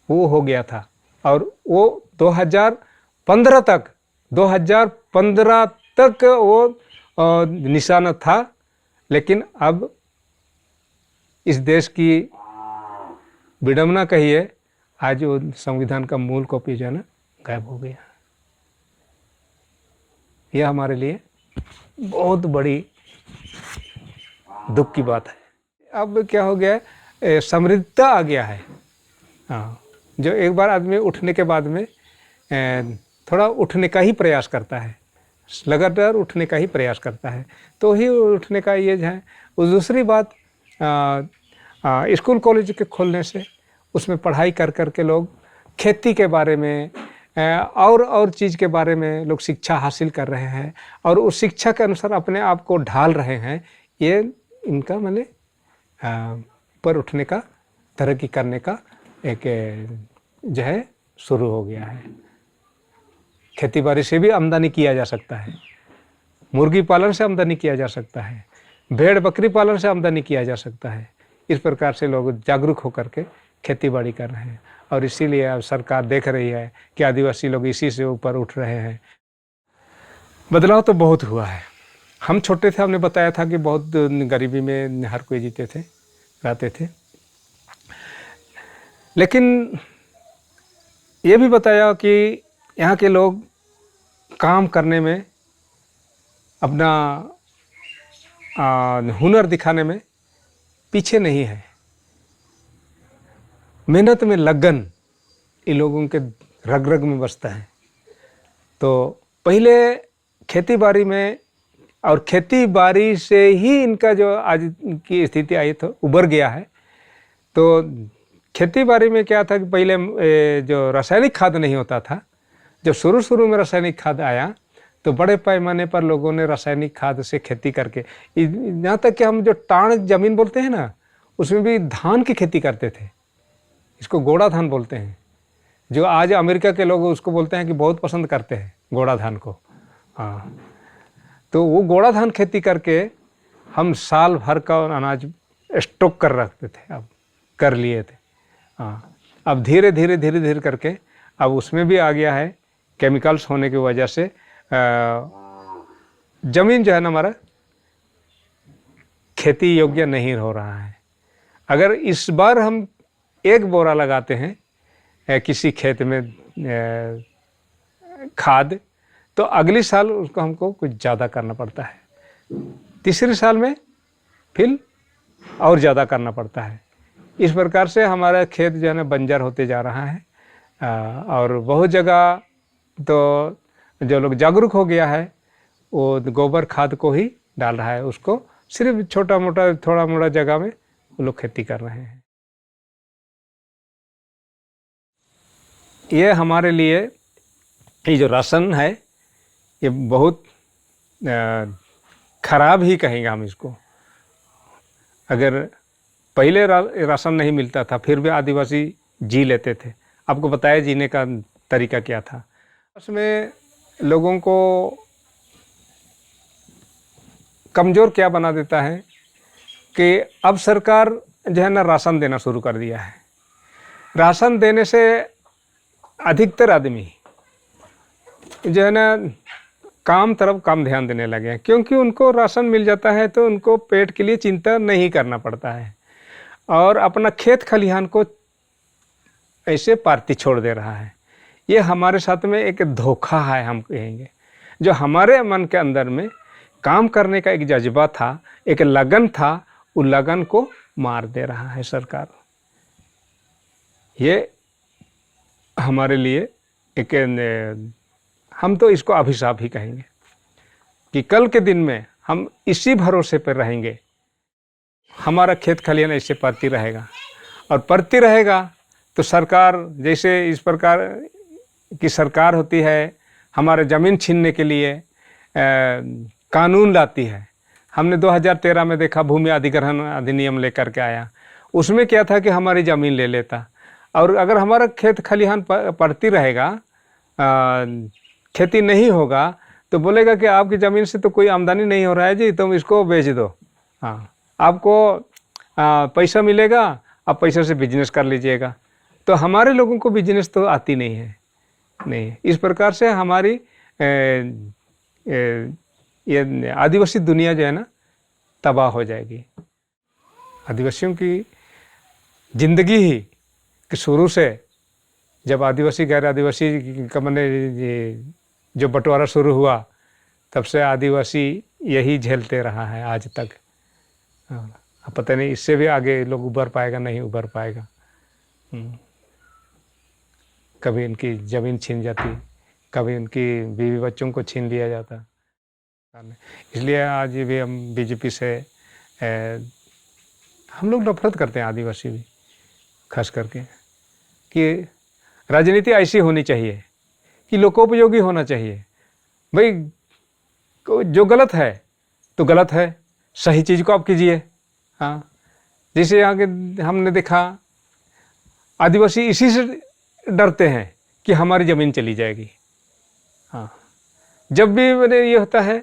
वो हो गया था। और वो 2015 तक वो निशाना था। लेकिन अब इस देश की विडंबना कहिए, आज वो संविधान का मूल कॉपी जो है ना गायब हो गया। यह हमारे लिए बहुत बड़ी दुख की बात है। अब क्या हो गया है, समृद्धता आ गया है। हाँ, जो एक बार आदमी उठने के बाद में थोड़ा उठने का ही प्रयास करता है, लगातार उठने का ही प्रयास करता है, तो ही उठने का ये है। उस दूसरी बात, स्कूल कॉलेज के खोलने से उसमें पढ़ाई कर कर के लोग खेती के बारे में और चीज़ के बारे में लोग शिक्षा हासिल कर रहे हैं, और उस शिक्षा के अनुसार अपने आप को ढाल रहे हैं। ये इनका मैंने ऊपर उठने का, तरक्की करने का एक जो है शुरू हो गया है। खेती बाड़ी से भी आमदनी किया जा सकता है, मुर्गी पालन से आमदनी किया जा सकता है, भेड़ बकरी पालन से आमदनी किया जा सकता है। इस प्रकार से लोग जागरूक होकर के खेती बाड़ी कर रहे हैं, और इसीलिए अब सरकार देख रही है कि आदिवासी लोग इसी से ऊपर उठ रहे हैं। बदलाव तो बहुत हुआ है। हम छोटे थे, हमने बताया था कि बहुत गरीबी में हर कोई जीते थे, रहते थे। लेकिन ये भी बताया कि यहाँ के लोग काम करने में, अपना हुनर दिखाने में पीछे नहीं है। मेहनत में लगन इन लोगों के रग रग में बसता है। तो पहले खेती बाड़ी में, और खेती बाड़ी से ही इनका जो आज की स्थिति आई तो उभर गया है। तो खेती बाड़ी में क्या था कि पहले जो रासायनिक खाद नहीं होता था, जब शुरू में रासायनिक खाद आया तो बड़े पैमाने पर लोगों ने रासायनिक खाद से खेती करके, यहाँ तक कि हम जो टाण जमीन बोलते हैं ना, उसमें भी धान की खेती करते थे। इसको गोड़ा धान बोलते हैं, जो आज अमेरिका के लोग उसको बोलते हैं कि बहुत पसंद करते हैं गोड़ा धान को। हाँ, तो वो गोड़ा धान खेती करके हम साल भर का अनाज स्टॉक कर रखते थे, अब कर लिए थे। हाँ, अब धीरे धीरे करके अब उसमें भी आ गया है, केमिकल्स होने की वजह से ज़मीन जो है ना हमारा खेती योग्य नहीं हो रहा है। अगर इस बार हम एक बोरा लगाते हैं किसी खेत में खाद, तो अगली साल उसको हमको कुछ ज़्यादा करना पड़ता है, तीसरे साल में फिर और ज़्यादा करना पड़ता है। इस प्रकार से हमारा खेत जो है ना बंजर होते जा रहा है। और बहुत जगह तो जो लोग जागरूक हो गया है वो गोबर खाद को ही डाल रहा है, उसको सिर्फ छोटा मोटा थोड़ा मोटा जगह में वो लोग खेती कर रहे हैं। ये हमारे लिए ये जो राशन है ये बहुत खराब ही कहेंगे हम इसको। अगर पहले राशन नहीं मिलता था फिर भी आदिवासी जी लेते थे। आपको बताया जीने का तरीका क्या था। उसमें लोगों को कमज़ोर क्या बना देता है कि अब सरकार जो है ना राशन देना शुरू कर दिया है। राशन देने से अधिकतर आदमी जो है ना काम तरफ कम ध्यान देने लगे हैं, क्योंकि उनको राशन मिल जाता है तो उनको पेट के लिए चिंता नहीं करना पड़ता है, और अपना खेत खलिहान को ऐसे पार्टी छोड़ दे रहा है। ये हमारे साथ में एक धोखा है, हम कहेंगे। जो हमारे मन के अंदर में काम करने का एक जज्बा था, एक लगन था, उस लगन को मार दे रहा है सरकार। ये हमारे लिए एक, हम तो इसको अभिशाप ही कहेंगे कि कल के दिन में हम इसी भरोसे पर रहेंगे, हमारा खेत खलिहान ऐसे पड़ती रहेगा, और पड़ती रहेगा तो सरकार जैसे इस प्रकार की सरकार होती है हमारे ज़मीन छीनने के लिए कानून लाती है। हमने 2013 में देखा भूमि अधिग्रहण अधिनियम लेकर के आया। उसमें क्या था कि हमारी ज़मीन ले लेता, और अगर हमारा खेत खलिहान पड़ती रहेगा, खेती नहीं होगा, तो बोलेगा कि आपकी ज़मीन से तो कोई आमदनी नहीं हो रहा है जी, तुम इसको बेच दो। हाँ, आपको पैसा मिलेगा, आप पैसे से बिजनेस कर लीजिएगा। तो हमारे लोगों को बिजनेस तो आती नहीं है। नहीं, इस प्रकार से हमारी ये आदिवासी दुनिया जो है ना तबाह हो जाएगी। आदिवासियों की ज़िंदगी ही कि शुरू से जब आदिवासी गैर आदिवासी का मैंने जो बंटवारा शुरू हुआ, तब से आदिवासी यही झेलते रहा है आज तक। अब पता नहीं इससे भी आगे लोग उभर पाएगा नहीं उभर पाएगा। कभी इनकी ज़मीन छीन जाती, कभी उनकी बीवी बच्चों को छीन लिया जाता। इसलिए आज भी हम बीजेपी से हम लोग नफरत करते हैं, आदिवासी भी खास करके, कि राजनीति ऐसी होनी चाहिए कि लोकोपयोगी होना चाहिए। भाई जो गलत है तो गलत है, सही चीज़ को आप कीजिए। हाँ, जैसे यहाँ के हमने देखा आदिवासी इसी से डरते हैं कि हमारी ज़मीन चली जाएगी। हाँ, जब भी मैंने ये होता है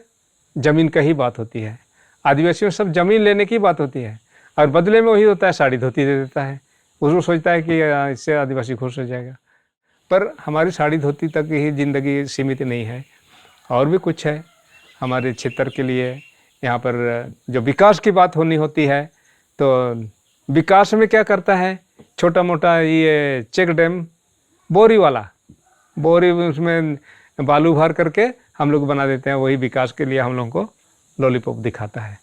ज़मीन का ही बात होती है, आदिवासियों सब ज़मीन लेने की बात होती है, और बदले में वही होता है साड़ी धोती दे देता है। उसको सोचता है कि इससे आदिवासी खुश हो जाएगा। पर हमारी साड़ी धोती तक ही ज़िंदगी सीमित नहीं है, और भी कुछ है हमारे क्षेत्र के लिए। यहाँ पर जो विकास की बात होनी होती है, तो विकास में क्या करता है, छोटा मोटा ये चेक डैम बोरी वाला, बोरी उसमें बालू भर करके हम लोग बना देते हैं, वही विकास के लिए हम लोगों को लॉलीपॉप दिखाता है।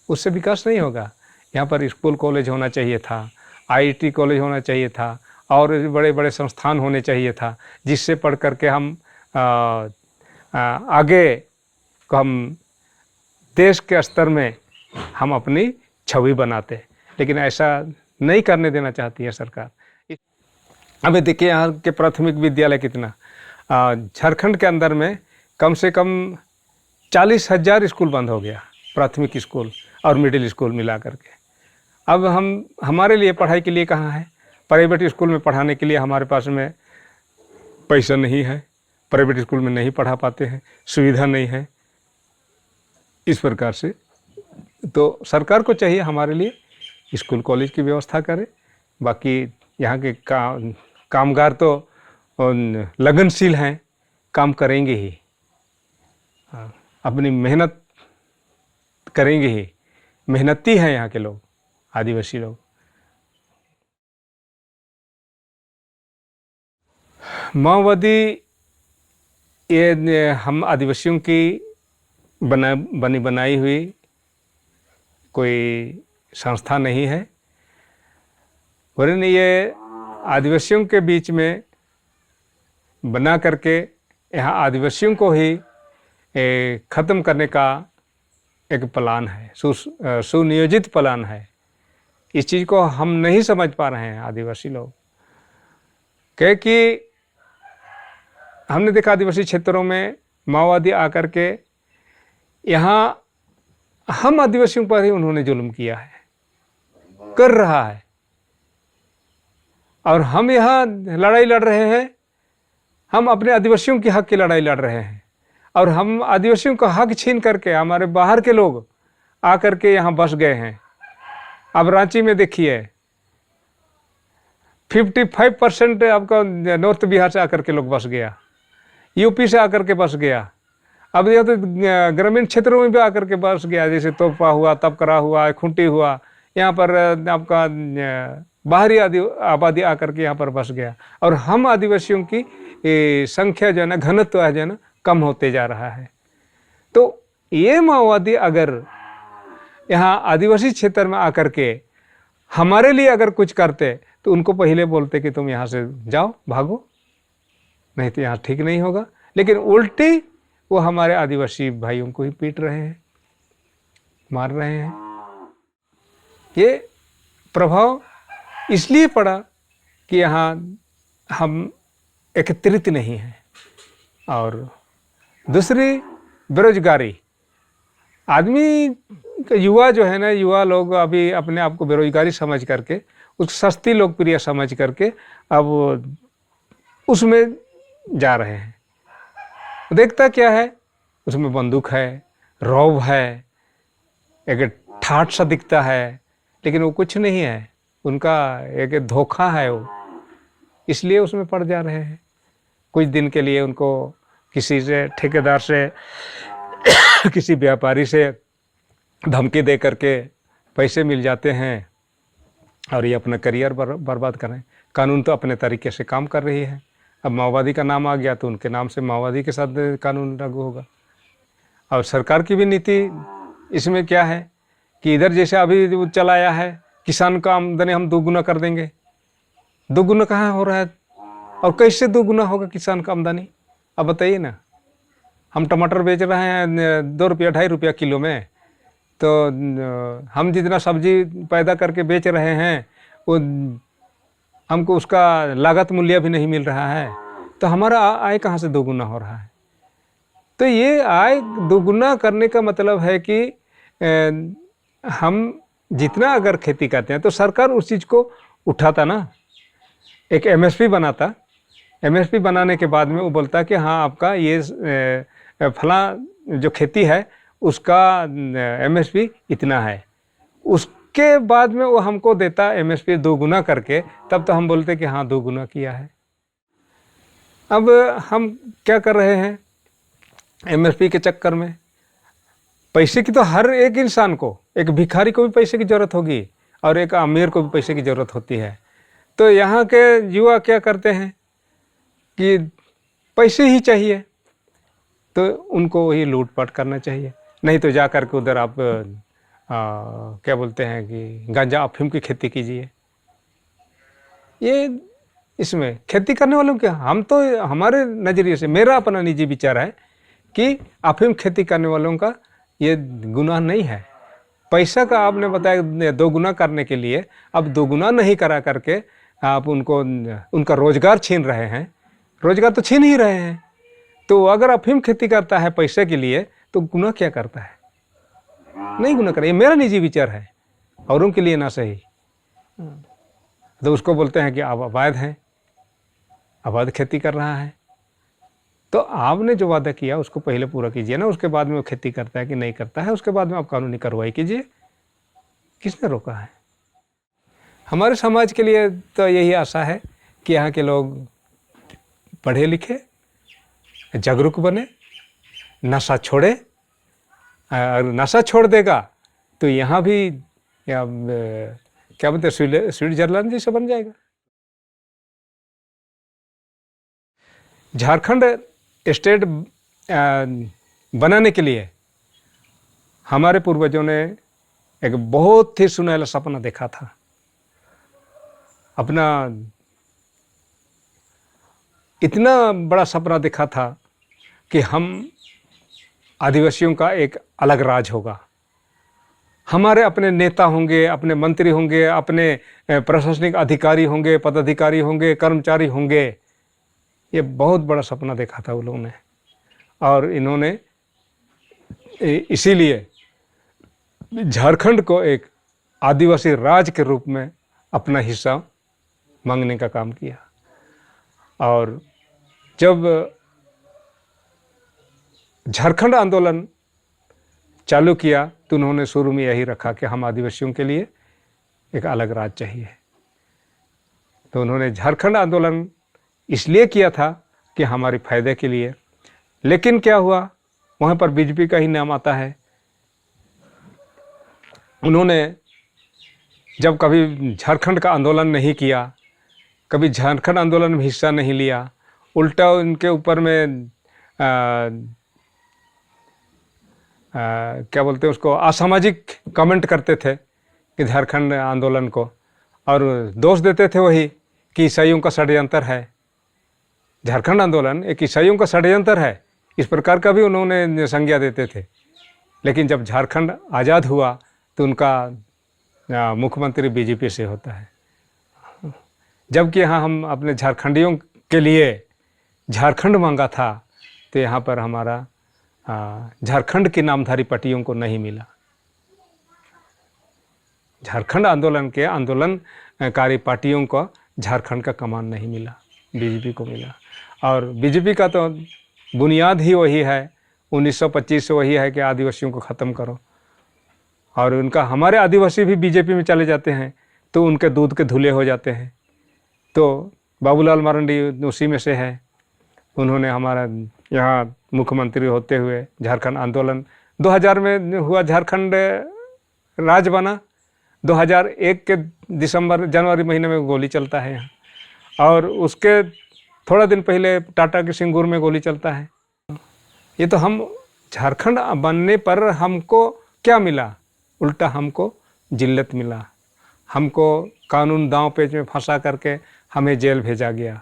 उससे विकास नहीं होगा। यहाँ पर स्कूल कॉलेज होना चाहिए था, आईटी कॉलेज होना चाहिए था, और बड़े बड़े संस्थान होने चाहिए था, जिससे पढ़ करके हम आगे को हम देश के स्तर में हम अपनी छवि बनाते। लेकिन ऐसा नहीं करने देना चाहती है सरकार। अभी देखिए यहाँ के प्राथमिक विद्यालय कितना, झारखंड के अंदर में कम से कम 40,000 स्कूल बंद हो गया, प्राथमिक स्कूल और मिडिल स्कूल मिला करके। अब हमारे लिए पढ़ाई के लिए कहाँ है, प्राइवेट स्कूल में पढ़ाने के लिए हमारे पास में पैसा नहीं है, प्राइवेट स्कूल में नहीं पढ़ा पाते हैं, सुविधा नहीं है। इस प्रकार से तो सरकार को चाहिए हमारे लिए स्कूल कॉलेज की व्यवस्था करे। बाकी यहाँ के कामगार तो लगनशील हैं, काम करेंगे ही, अपनी मेहनत करेंगे ही, मेहनती हैं यहाँ के लोग, आदिवासी लोग। माओवादी ये हम आदिवासियों की बनी बनाई हुई कोई संस्था नहीं है, वरन ये आदिवासियों के बीच में बना करके यहाँ आदिवासियों को ही ख़त्म करने का एक प्लान है, सुनियोजित प्लान है। इस चीज़ को हम नहीं समझ पा रहे हैं आदिवासी लोग, क्योंकि हमने देखा आदिवासी क्षेत्रों में माओवादी आकर के यहाँ हम आदिवासियों पर ही उन्होंने जुल्म किया है, कर रहा है, और हम यहाँ लड़ाई लड़ रहे हैं। हम अपने आदिवासियों के हक की लड़ाई लड़ रहे हैं, और हम आदिवासियों का हक छीन करके हमारे बाहर के लोग आकर के यहाँ बस गए हैं। अब रांची में देखिए 55% आपका नॉर्थ बिहार से आकर के लोग बस गया, यूपी से आकर के बस गया। अब यह तो ग्रामीण क्षेत्रों में भी आकर के बस गया, जैसे तोपा हुआ, तपकरा हुआ, खुंटी हुआ, यहाँ पर आपका बाहरी आबादी आकर के यहाँ पर बस गया। और हम आदिवासियों की संख्या जो है ना, घनत्व है जो है ना, कम होते जा रहा है। तो ये माओवादी अगर यहाँ आदिवासी क्षेत्र में आकर के हमारे लिए अगर कुछ करते, तो उनको पहले बोलते कि तुम यहाँ से जाओ, भागो, नहीं तो यहाँ ठीक नहीं होगा। लेकिन उल्टी वो हमारे आदिवासी भाइयों को ही पीट रहे हैं, मार रहे हैं। ये प्रभाव इसलिए पड़ा कि यहाँ हम एकत्रित नहीं हैं, और दूसरी बेरोजगारी। आदमी युवा जो है ना, युवा लोग अभी अपने आप को बेरोजगारी समझ करके उसको सस्ती लोकप्रिय समझ करके अब उसमें जा रहे हैं। देखता क्या है, उसमें बंदूक है, रौब है, एक ठाठ सा दिखता है, लेकिन वो कुछ नहीं है, उनका एक धोखा है वो, इसलिए उसमें पड़ जा रहे हैं। कुछ दिन के लिए उनको किसी से, ठेकेदार से, किसी व्यापारी से धमकी दे करके पैसे मिल जाते हैं और ये अपना करियर बर्बाद कर रहे हैं। कानून तो अपने तरीके से काम कर रही है। अब माओवादी का नाम आ गया तो उनके नाम से माओवादी के साथ कानून लागू होगा। और सरकार की भी नीति इसमें क्या है कि इधर जैसे अभी चलाया है, किसान का आमदनी हम दोगुना कर देंगे। दोगुना कहाँ हो रहा है और कैसे दोगुना होगा किसान का आमदनी? अब बताइए ना, हम टमाटर बेच रहे हैं 2 रुपया 2.5 रुपया किलो में, तो हम जितना सब्जी पैदा करके बेच रहे हैं वो हमको उसका लागत मूल्य भी नहीं मिल रहा है, तो हमारा आय कहाँ से दोगुना हो रहा है? तो ये आय दोगुना करने का मतलब है कि हम जितना अगर खेती करते हैं तो सरकार उस चीज़ को उठाता ना, एक एमएसपी बनाता। एमएसपी बनाने के बाद में वो बोलता कि हाँ आपका ये फला जो खेती है उसका एमएसपी इतना है, उसके बाद में वो हमको देता एमएसपी दोगुना करके, तब तो हम बोलते कि हाँ दोगुना किया है। अब हम क्या कर रहे हैं, एमएसपी के चक्कर में पैसे की तो हर एक इंसान को, एक भिखारी को भी पैसे की ज़रूरत होगी और एक अमीर को भी पैसे की ज़रूरत होती है। तो यहाँ के युवा क्या करते हैं कि पैसे ही चाहिए, तो उनको वही लूटपाट करना चाहिए। नहीं तो जा कर के उधर आप क्या बोलते हैं कि गांजा अफीम की खेती कीजिए। ये इसमें खेती करने वालों के, हम तो हमारे नज़रिए से, मेरा अपना निजी विचार है कि अफीम खेती करने वालों का ये गुनाह नहीं है। पैसा का आपने बताया दोगुना करने के लिए, अब दोगुना नहीं करा करके आप उनको उनका रोजगार छीन रहे हैं। रोजगार तो छीन ही रहे हैं। तो अगर अफीम खेती करता है पैसे के लिए तो गुनाह क्या करता है? नहीं गुनाह करे, ये मेरा निजी विचार है, औरों के लिए ना सही। तो उसको बोलते हैं कि आप अवैध हैं, अवैध खेती कर रहा है। तो आपने जो वादा किया उसको पहले पूरा कीजिए ना, उसके बाद में वो खेती करता है कि नहीं करता है, उसके बाद में आप कानूनी कार्रवाई कीजिए। किसने रोका है? हमारे समाज के लिए तो यही आशा है कि यहाँ के लोग पढ़े लिखे, जागरूक बने, नशा छोड़े। अगर नशा छोड़ देगा तो यहाँ भी क्या बोलते हैं, स्विट्जरलैंड जैसा बन जाएगा। झारखंड स्टेट बनाने के लिए हमारे पूर्वजों ने एक बहुत ही सुनहरा सपना देखा था। अपना इतना बड़ा सपना देखा था कि हम आदिवासियों का एक अलग राज होगा, हमारे अपने नेता होंगे, अपने मंत्री होंगे, अपने प्रशासनिक अधिकारी होंगे, पदाधिकारी होंगे, कर्मचारी होंगे। ये बहुत बड़ा सपना देखा था उन लोगों ने, और इन्होंने इसीलिए झारखंड को एक आदिवासी राज के रूप में अपना हिस्सा मांगने का काम किया। और जब झारखंड आंदोलन चालू किया तो उन्होंने शुरू में यही रखा कि हम आदिवासियों के लिए एक अलग राज चाहिए। तो उन्होंने झारखंड आंदोलन इसलिए किया था कि हमारे फायदे के लिए। लेकिन क्या हुआ, वहाँ पर बीजेपी का ही नाम आता है। उन्होंने जब कभी झारखंड का आंदोलन नहीं किया, कभी झारखंड आंदोलन में हिस्सा नहीं लिया, उल्टा उनके ऊपर में क्या बोलते हैं उसको, असामाजिक कमेंट करते थे कि झारखंड आंदोलन को, और दोष देते थे वही कि ईसाइयों का षड्यंत्र है। झारखंड आंदोलन एक ईसाइयों का षड्यंत्र है, इस प्रकार का भी उन्होंने संज्ञा देते थे। लेकिन जब झारखंड आज़ाद हुआ तो उनका मुख्यमंत्री बीजेपी से होता है। जबकि यहाँ हम अपने झारखंडियों के लिए झारखंड मांगा था, तो यहाँ पर हमारा झारखंड की नामधारी पार्टियों को नहीं मिला। झारखंड आंदोलन के आंदोलन कारी पार्टियों को झारखंड का कमान नहीं मिला, बीजेपी को मिला। और बीजेपी का तो बुनियाद ही वही है, 1925 से वही है कि आदिवासियों को ख़त्म करो। और उनका, हमारे आदिवासी भी बीजेपी में चले जाते हैं तो उनके दूध के धुले हो जाते हैं। तो बाबूलाल मरांडी उसी में से है। उन्होंने हमारा यहाँ मुख्यमंत्री होते हुए झारखंड आंदोलन 2000 में हुआ, झारखंड राज्य बना। 2001 के जनवरी महीने में गोली चलता है यहाँ, और उसके थोड़ा दिन पहले टाटा के सिंगूर में गोली चलता है। ये तो हम झारखंड बनने पर हमको क्या मिला? उल्टा हमको जिल्लत मिला। हमको कानून दांव पेच में फंसा करके हमें जेल भेजा गया,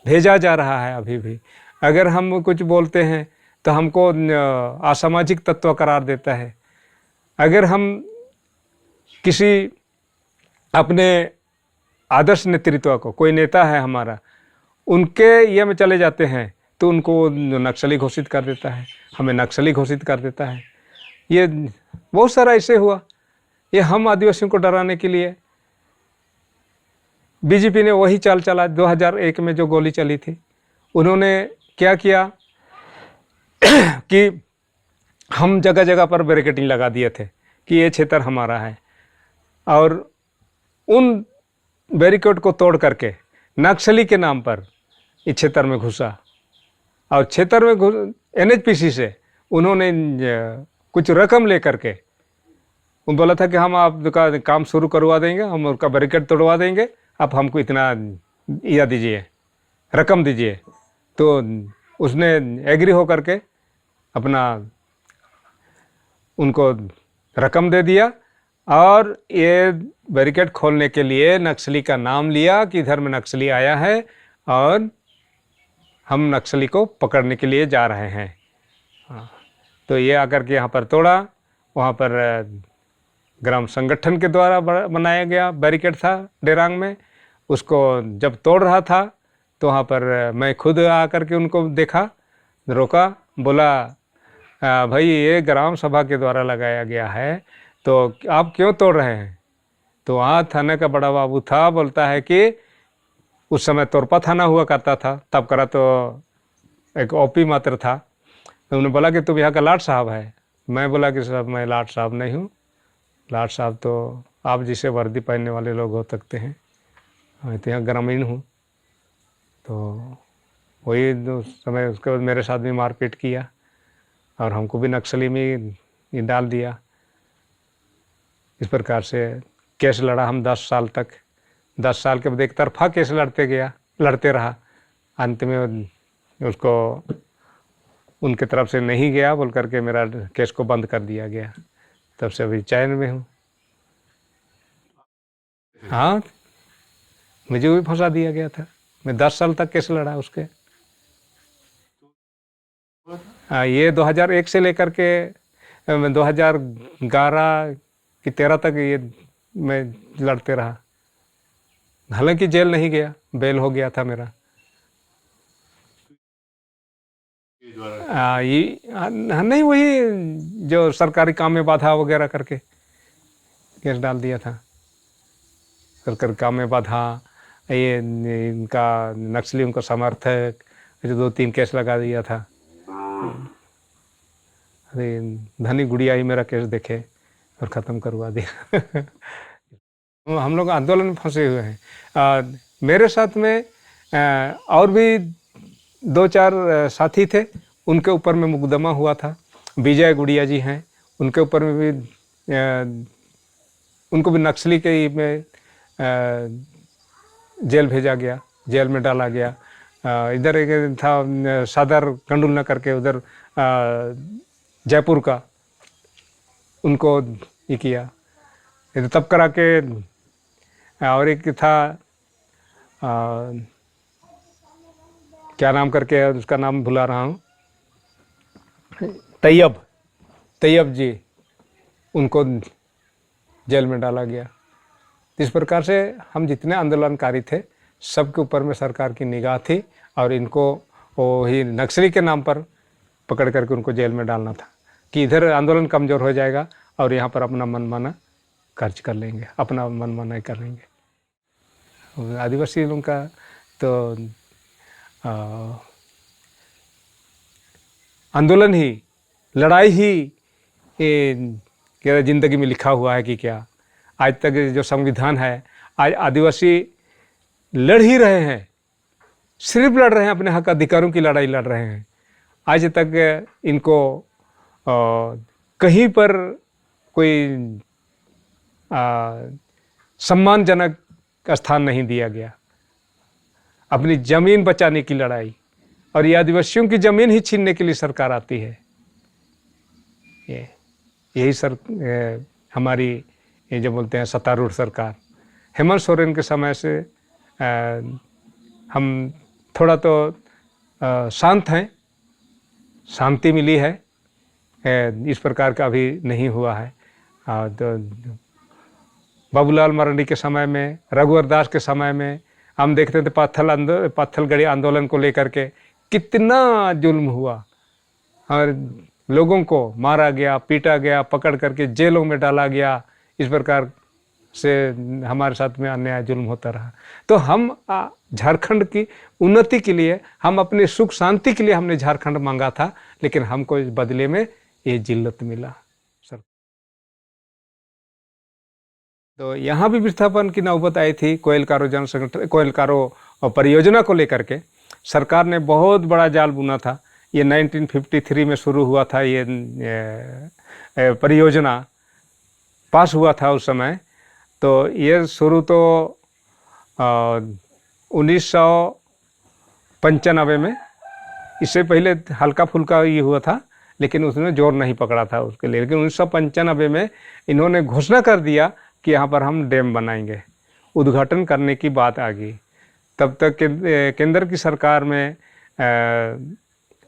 भेजा जा रहा है अभी भी। अगर हम कुछ बोलते हैं तो हमको असामाजिक तत्व करार देता है। अगर हम किसी अपने आदर्श नेतृत्व को, कोई नेता है हमारा, उनके ये में चले जाते हैं तो उनको नक्सली घोषित कर देता है, हमें नक्सली घोषित कर देता है। ये बहुत सारा ऐसे हुआ। ये हम आदिवासियों को डराने के लिए बीजेपी ने वही चाल चला। 2001 में जो गोली चली थी, उन्होंने क्या किया कि हम जगह जगह पर बैरिकेडिंग लगा दिए थे कि ये क्षेत्र हमारा है, और उन बैरिकेड को तोड़ करके नक्सली के नाम पर इस क्षेत्र में घुसा। और क्षेत्र में NHPC से उन्होंने कुछ रकम लेकर के उन बोला था कि हम आपका काम शुरू करवा देंगे, हम उनका बैरिकेड तोड़वा देंगे, आप हमको इतना या दीजिए, रकम दीजिए। तो उसने एग्री हो करके अपना उनको रकम दे दिया, और ये बैरिकेड खोलने के लिए नक्सली का नाम लिया कि इधर में नक्सली आया है और हम नक्सली को पकड़ने के लिए जा रहे हैं। तो ये आकर के यहाँ पर तोड़ा। वहाँ पर ग्राम संगठन के द्वारा बनाया गया बैरिकेड था डेरांग में। उसको जब तोड़ रहा था तो वहाँ पर मैं खुद आकर के उनको देखा, रोका, बोला भाई ये ग्राम सभा के द्वारा लगाया गया है, तो आप क्यों तोड़ रहे हैं? तो वहाँ थाने का बड़ा बाबू था, बोलता है कि उस समय तोरपा थाना हुआ करता था, तब करा तो एक OP मात्र था। तो उन्होंने बोला कि तुम यहाँ का लाट साहब है। मैं बोला कि साहब मैं लाट साहब नहीं हूँ, लाट साहब तो आप जिसे वर्दी पहनने वाले लोग हो सकते हैं, मैं तो यहाँ ग्रामीण हूँ। तो वही उस समय उसके बाद मेरे साथ भी मारपीट किया और हमको भी नक्सली में डाल दिया। इस प्रकार से केस लड़ा हम 10 साल तक। 10 साल के बाद एक तरफा केस लड़ते रहा। अंत में उसको उनके तरफ से नहीं गया बोल करके मेरा केस को बंद कर दिया गया। तब से अभी चैन में हूँ। हाँ, मुझे भी फंसा दिया गया था। मैं 10 साल तक केस लड़ा उसके। ये 2001 से लेकर के 2011 की 13 तक ये मैं लड़ते रहा। हालांकि जेल नहीं गया, बेल हो गया था मेरा। नहीं, वही जो सरकारी काम में बाधा वगैरह करके केस डाल दिया था। सरकारी काम में बाधा, ये इनका नक्सलियों का समर्थक, जो 2-3 केस लगा दिया था। अरे धनी गुड़िया ही मेरा केस देखे और ख़त्म करवा दिया। हम लोग आंदोलन में फंसे हुए हैं। मेरे साथ में और भी 2-4 साथी थे, उनके ऊपर में मुकदमा हुआ था। विजय गुड़िया जी हैं, उनके ऊपर में भी उनको भी नक्सली के में जेल भेजा गया, जेल में डाला गया। इधर एक था सादर कंडुलना करके, उधर जयपुर का, उनको ये किया। तब करा के और एक था क्या नाम करके, उसका नाम भुला रहा हूँ, तैयब जी, उनको जेल में डाला गया। इस प्रकार से हम जितने आंदोलनकारी थे सबके ऊपर में सरकार की निगाह थी, और इनको वही नक्सली के नाम पर पकड़ करके उनको जेल में डालना था कि इधर आंदोलन कमज़ोर हो जाएगा और यहाँ पर अपना मनमाना खर्च कर लेंगे, अपना मनमाना कर लेंगे। आदिवासी लोगों का तो आंदोलन ही, लड़ाई ही क्या ज़िंदगी में लिखा हुआ है कि क्या। आज तक जो संविधान है, आज आदिवासी लड़ ही रहे हैं, सिर्फ लड़ रहे हैं, अपने हक अधिकारों की लड़ाई लड़ रहे हैं। आज तक इनको कहीं पर कोई सम्मानजनक स्थान नहीं दिया गया। अपनी ज़मीन बचाने की लड़ाई, और ये आदिवासियों की ज़मीन ही छीनने के लिए सरकार आती है। यही हमारी ये जो बोलते हैं सत्तारूढ़ सरकार। हेमंत सोरेन के समय से हम थोड़ा तो शांत हैं, शांति मिली है, इस प्रकार का अभी नहीं हुआ है। तो बाबूलाल मरांडी के समय में, रघुवर दास के समय में हम देखते थे पत्थलगड़ी आंदोलन को लेकर के कितना जुल्म हुआ, और लोगों को मारा गया, पीटा गया, पकड़ करके जेलों में डाला गया। इस प्रकार से हमारे साथ में अन्याय जुल्म होता रहा। तो हम झारखंड की उन्नति के लिए, हम अपने सुख शांति के लिए हमने झारखंड मांगा था, लेकिन हमको इस बदले में ये जिल्लत मिला सर। तो यहाँ भी विस्थापन की नौबत आई थी। कोयलकारो जन संगठन, कोयलकारो परियोजना को लेकर के सरकार ने बहुत बड़ा जाल बुना था। ये 1953 में शुरू हुआ था, ये परियोजना पास हुआ था उस समय। तो ये शुरू तो 1995 में, इससे पहले हल्का फुल्का ये हुआ था, लेकिन उसने जोर नहीं पकड़ा था उसके लिए। लेकिन 1995 में इन्होंने घोषणा कर दिया कि यहाँ पर हम डैम बनाएंगे, उद्घाटन करने की बात आ गई। तब तक केंद्र की सरकार में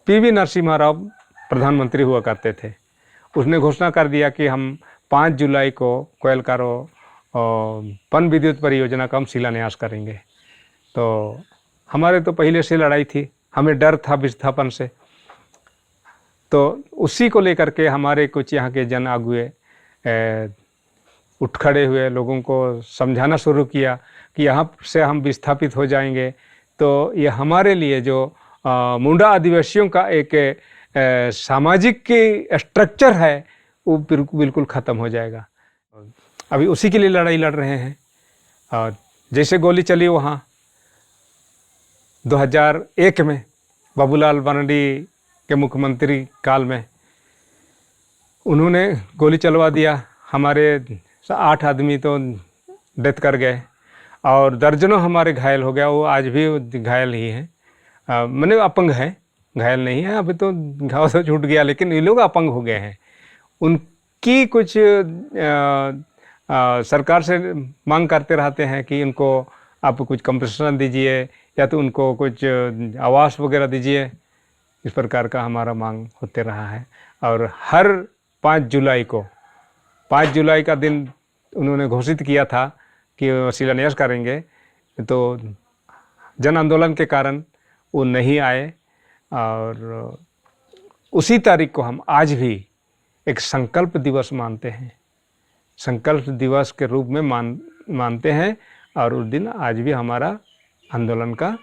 पीवी नरसिम्हा राव प्रधानमंत्री हुआ करते थे। उसने घोषणा कर दिया कि हम 5 जुलाई को कोयलकारो पन विद्युत परियोजना का हम शिलान्यास करेंगे। तो हमारे तो पहले से लड़ाई थी, हमें डर था विस्थापन से। तो उसी को लेकर के हमारे कुछ यहाँ के जन आगुए उठ खड़े हुए, लोगों को समझाना शुरू किया कि यहाँ से हम विस्थापित हो जाएंगे तो ये हमारे लिए जो मुंडा आदिवासियों का एक सामाजिक स्ट्रक्चर है वो बिल्कुल ख़त्म हो जाएगा। अभी उसी के लिए लड़ाई लड़ रहे हैं। और जैसे गोली चली वहाँ 2001 में बाबूलाल मरांडी के मुख्यमंत्री काल में, उन्होंने गोली चलवा दिया। हमारे 8 आदमी तो डेथ कर गए और दर्जनों हमारे घायल हो गया। वो आज भी घायल ही हैं, मैंने अपंग हैं, घायल नहीं है। अभी तो घाव से छूट गया, लेकिन ये लोग अपंग हो गए हैं। उनकी कुछ सरकार से मांग करते रहते हैं कि उनको आप कुछ कंपनसेशन दीजिए या तो उनको कुछ आवास वगैरह दीजिए। इस प्रकार का हमारा मांग होते रहा है। और हर 5 जुलाई का दिन उन्होंने घोषित किया था कि शिलान्यास करेंगे। तो जन आंदोलन के कारण वो नहीं आए, और उसी तारीख को हम आज भी एक संकल्प दिवस मानते हैं, संकल्प दिवस के रूप में मानते हैं। और उस दिन आज भी हमारा आंदोलन का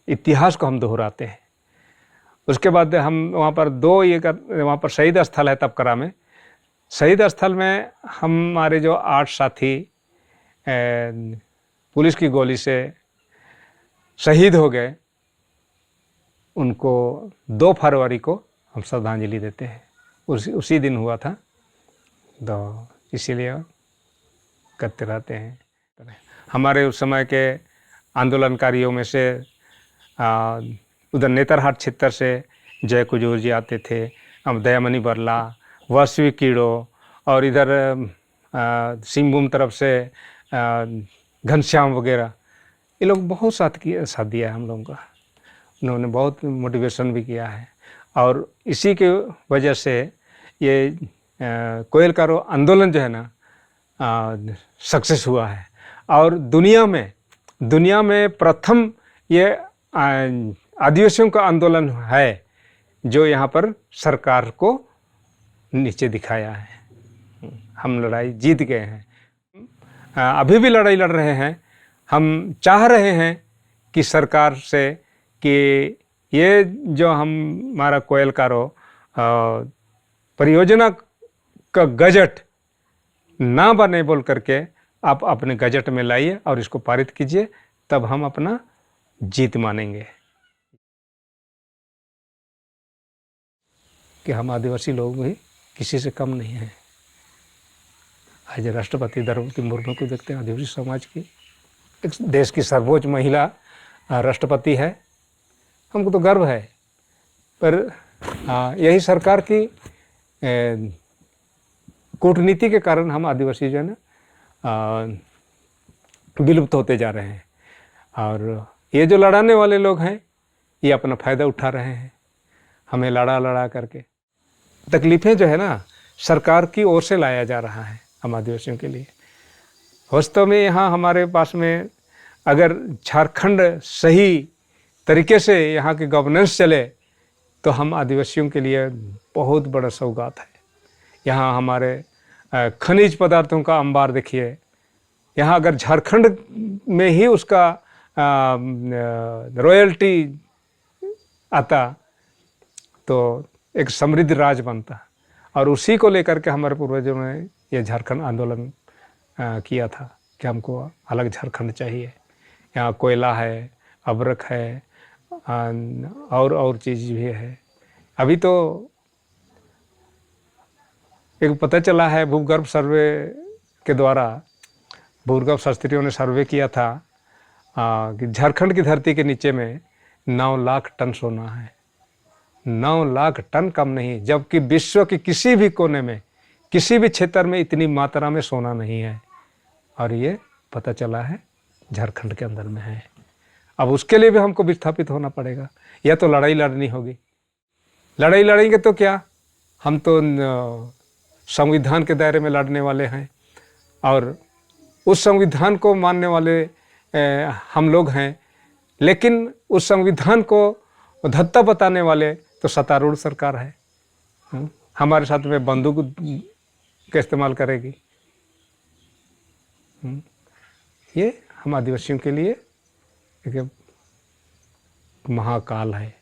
इतिहास को हम दोहराते हैं। उसके बाद हम वहाँ पर वहाँ पर शहीद स्थल है तपकरा में। शहीद स्थल में हमारे जो 8 साथी पुलिस की गोली से शहीद हो गए, उनको 2 फरवरी को हम श्रद्धांजलि देते हैं। उसी दिन हुआ था, तो इसीलिए करते रहते हैं। हमारे उस समय के आंदोलनकारियों में से उधर नेतरहाट क्षेत्र से जय कुजूर जी आते थे, दयामणि बरला, वासवी कीड़ो, और इधर सिंहभूम तरफ से घनश्याम वगैरह, ये लोग बहुत साथ दिया है हम लोगों का। उन्होंने बहुत मोटिवेशन भी किया है। और इसी के वजह से ये कोयलकारो आंदोलन जो है ना सक्सेस हुआ है। और दुनिया में प्रथम ये आदिवासियों का आंदोलन है जो यहाँ पर सरकार को नीचे दिखाया है। हम लड़ाई जीत गए हैं, अभी भी लड़ाई लड़ रहे हैं। हम चाह रहे हैं कि सरकार से कि ये जो हमारा कोयल कारो परियोजना का गजट ना बने बोल करके आप अपने गजट में लाइए और इसको पारित कीजिए, तब हम अपना जीत मानेंगे कि हम आदिवासी लोग भी किसी से कम नहीं हैं। आज राष्ट्रपति द्रौपदी मुर्मू को देखते हैं, आदिवासी समाज की एक देश की सर्वोच्च महिला राष्ट्रपति है, हमको तो गर्व है। पर यही सरकार की कूटनीति के कारण हम आदिवासी जो है ना विलुप्त होते जा रहे हैं, और ये जो लड़ाने वाले लोग हैं ये अपना फ़ायदा उठा रहे हैं, हमें लड़ा करके। तकलीफ़ें जो है ना सरकार की ओर से लाया जा रहा है हम आदिवासियों के लिए। वास्तव में यहाँ हमारे पास में अगर झारखंड सही तरीके से यहाँ की गवर्नेंस चले तो हम आदिवासियों के लिए बहुत बड़ा सौगात है। यहाँ हमारे खनिज पदार्थों का अंबार देखिए। यहाँ अगर झारखंड में ही उसका रॉयल्टी आता तो एक समृद्ध राज्य बनता, और उसी को लेकर के हमारे पूर्वजों ने ये झारखंड आंदोलन किया था कि हमको अलग झारखंड चाहिए। यहाँ कोयला है, अबरख है, और चीज़ भी है। अभी तो एक पता चला है भूगर्भ सर्वे के द्वारा, भूगर्भ शास्त्रियों ने सर्वे किया था कि झारखंड की धरती के नीचे में 9 लाख टन सोना है। 9 लाख टन कम नहीं, जबकि विश्व के किसी भी कोने में किसी भी क्षेत्र में इतनी मात्रा में सोना नहीं है, और ये पता चला है झारखंड के अंदर में है। अब उसके लिए भी हमको विस्थापित होना पड़ेगा, या तो लड़ाई लड़नी होगी। लड़ाई लड़ेंगे तो क्या, हम तो संविधान के दायरे में लड़ने वाले हैं, और उस संविधान को मानने वाले हम लोग हैं। लेकिन उस संविधान को धत्ता बताने वाले तो सत्तारूढ़ सरकार है, हमारे साथ में बंदूक का इस्तेमाल करेगी। ये हम आदिवासियों के लिए एक महाकाल है।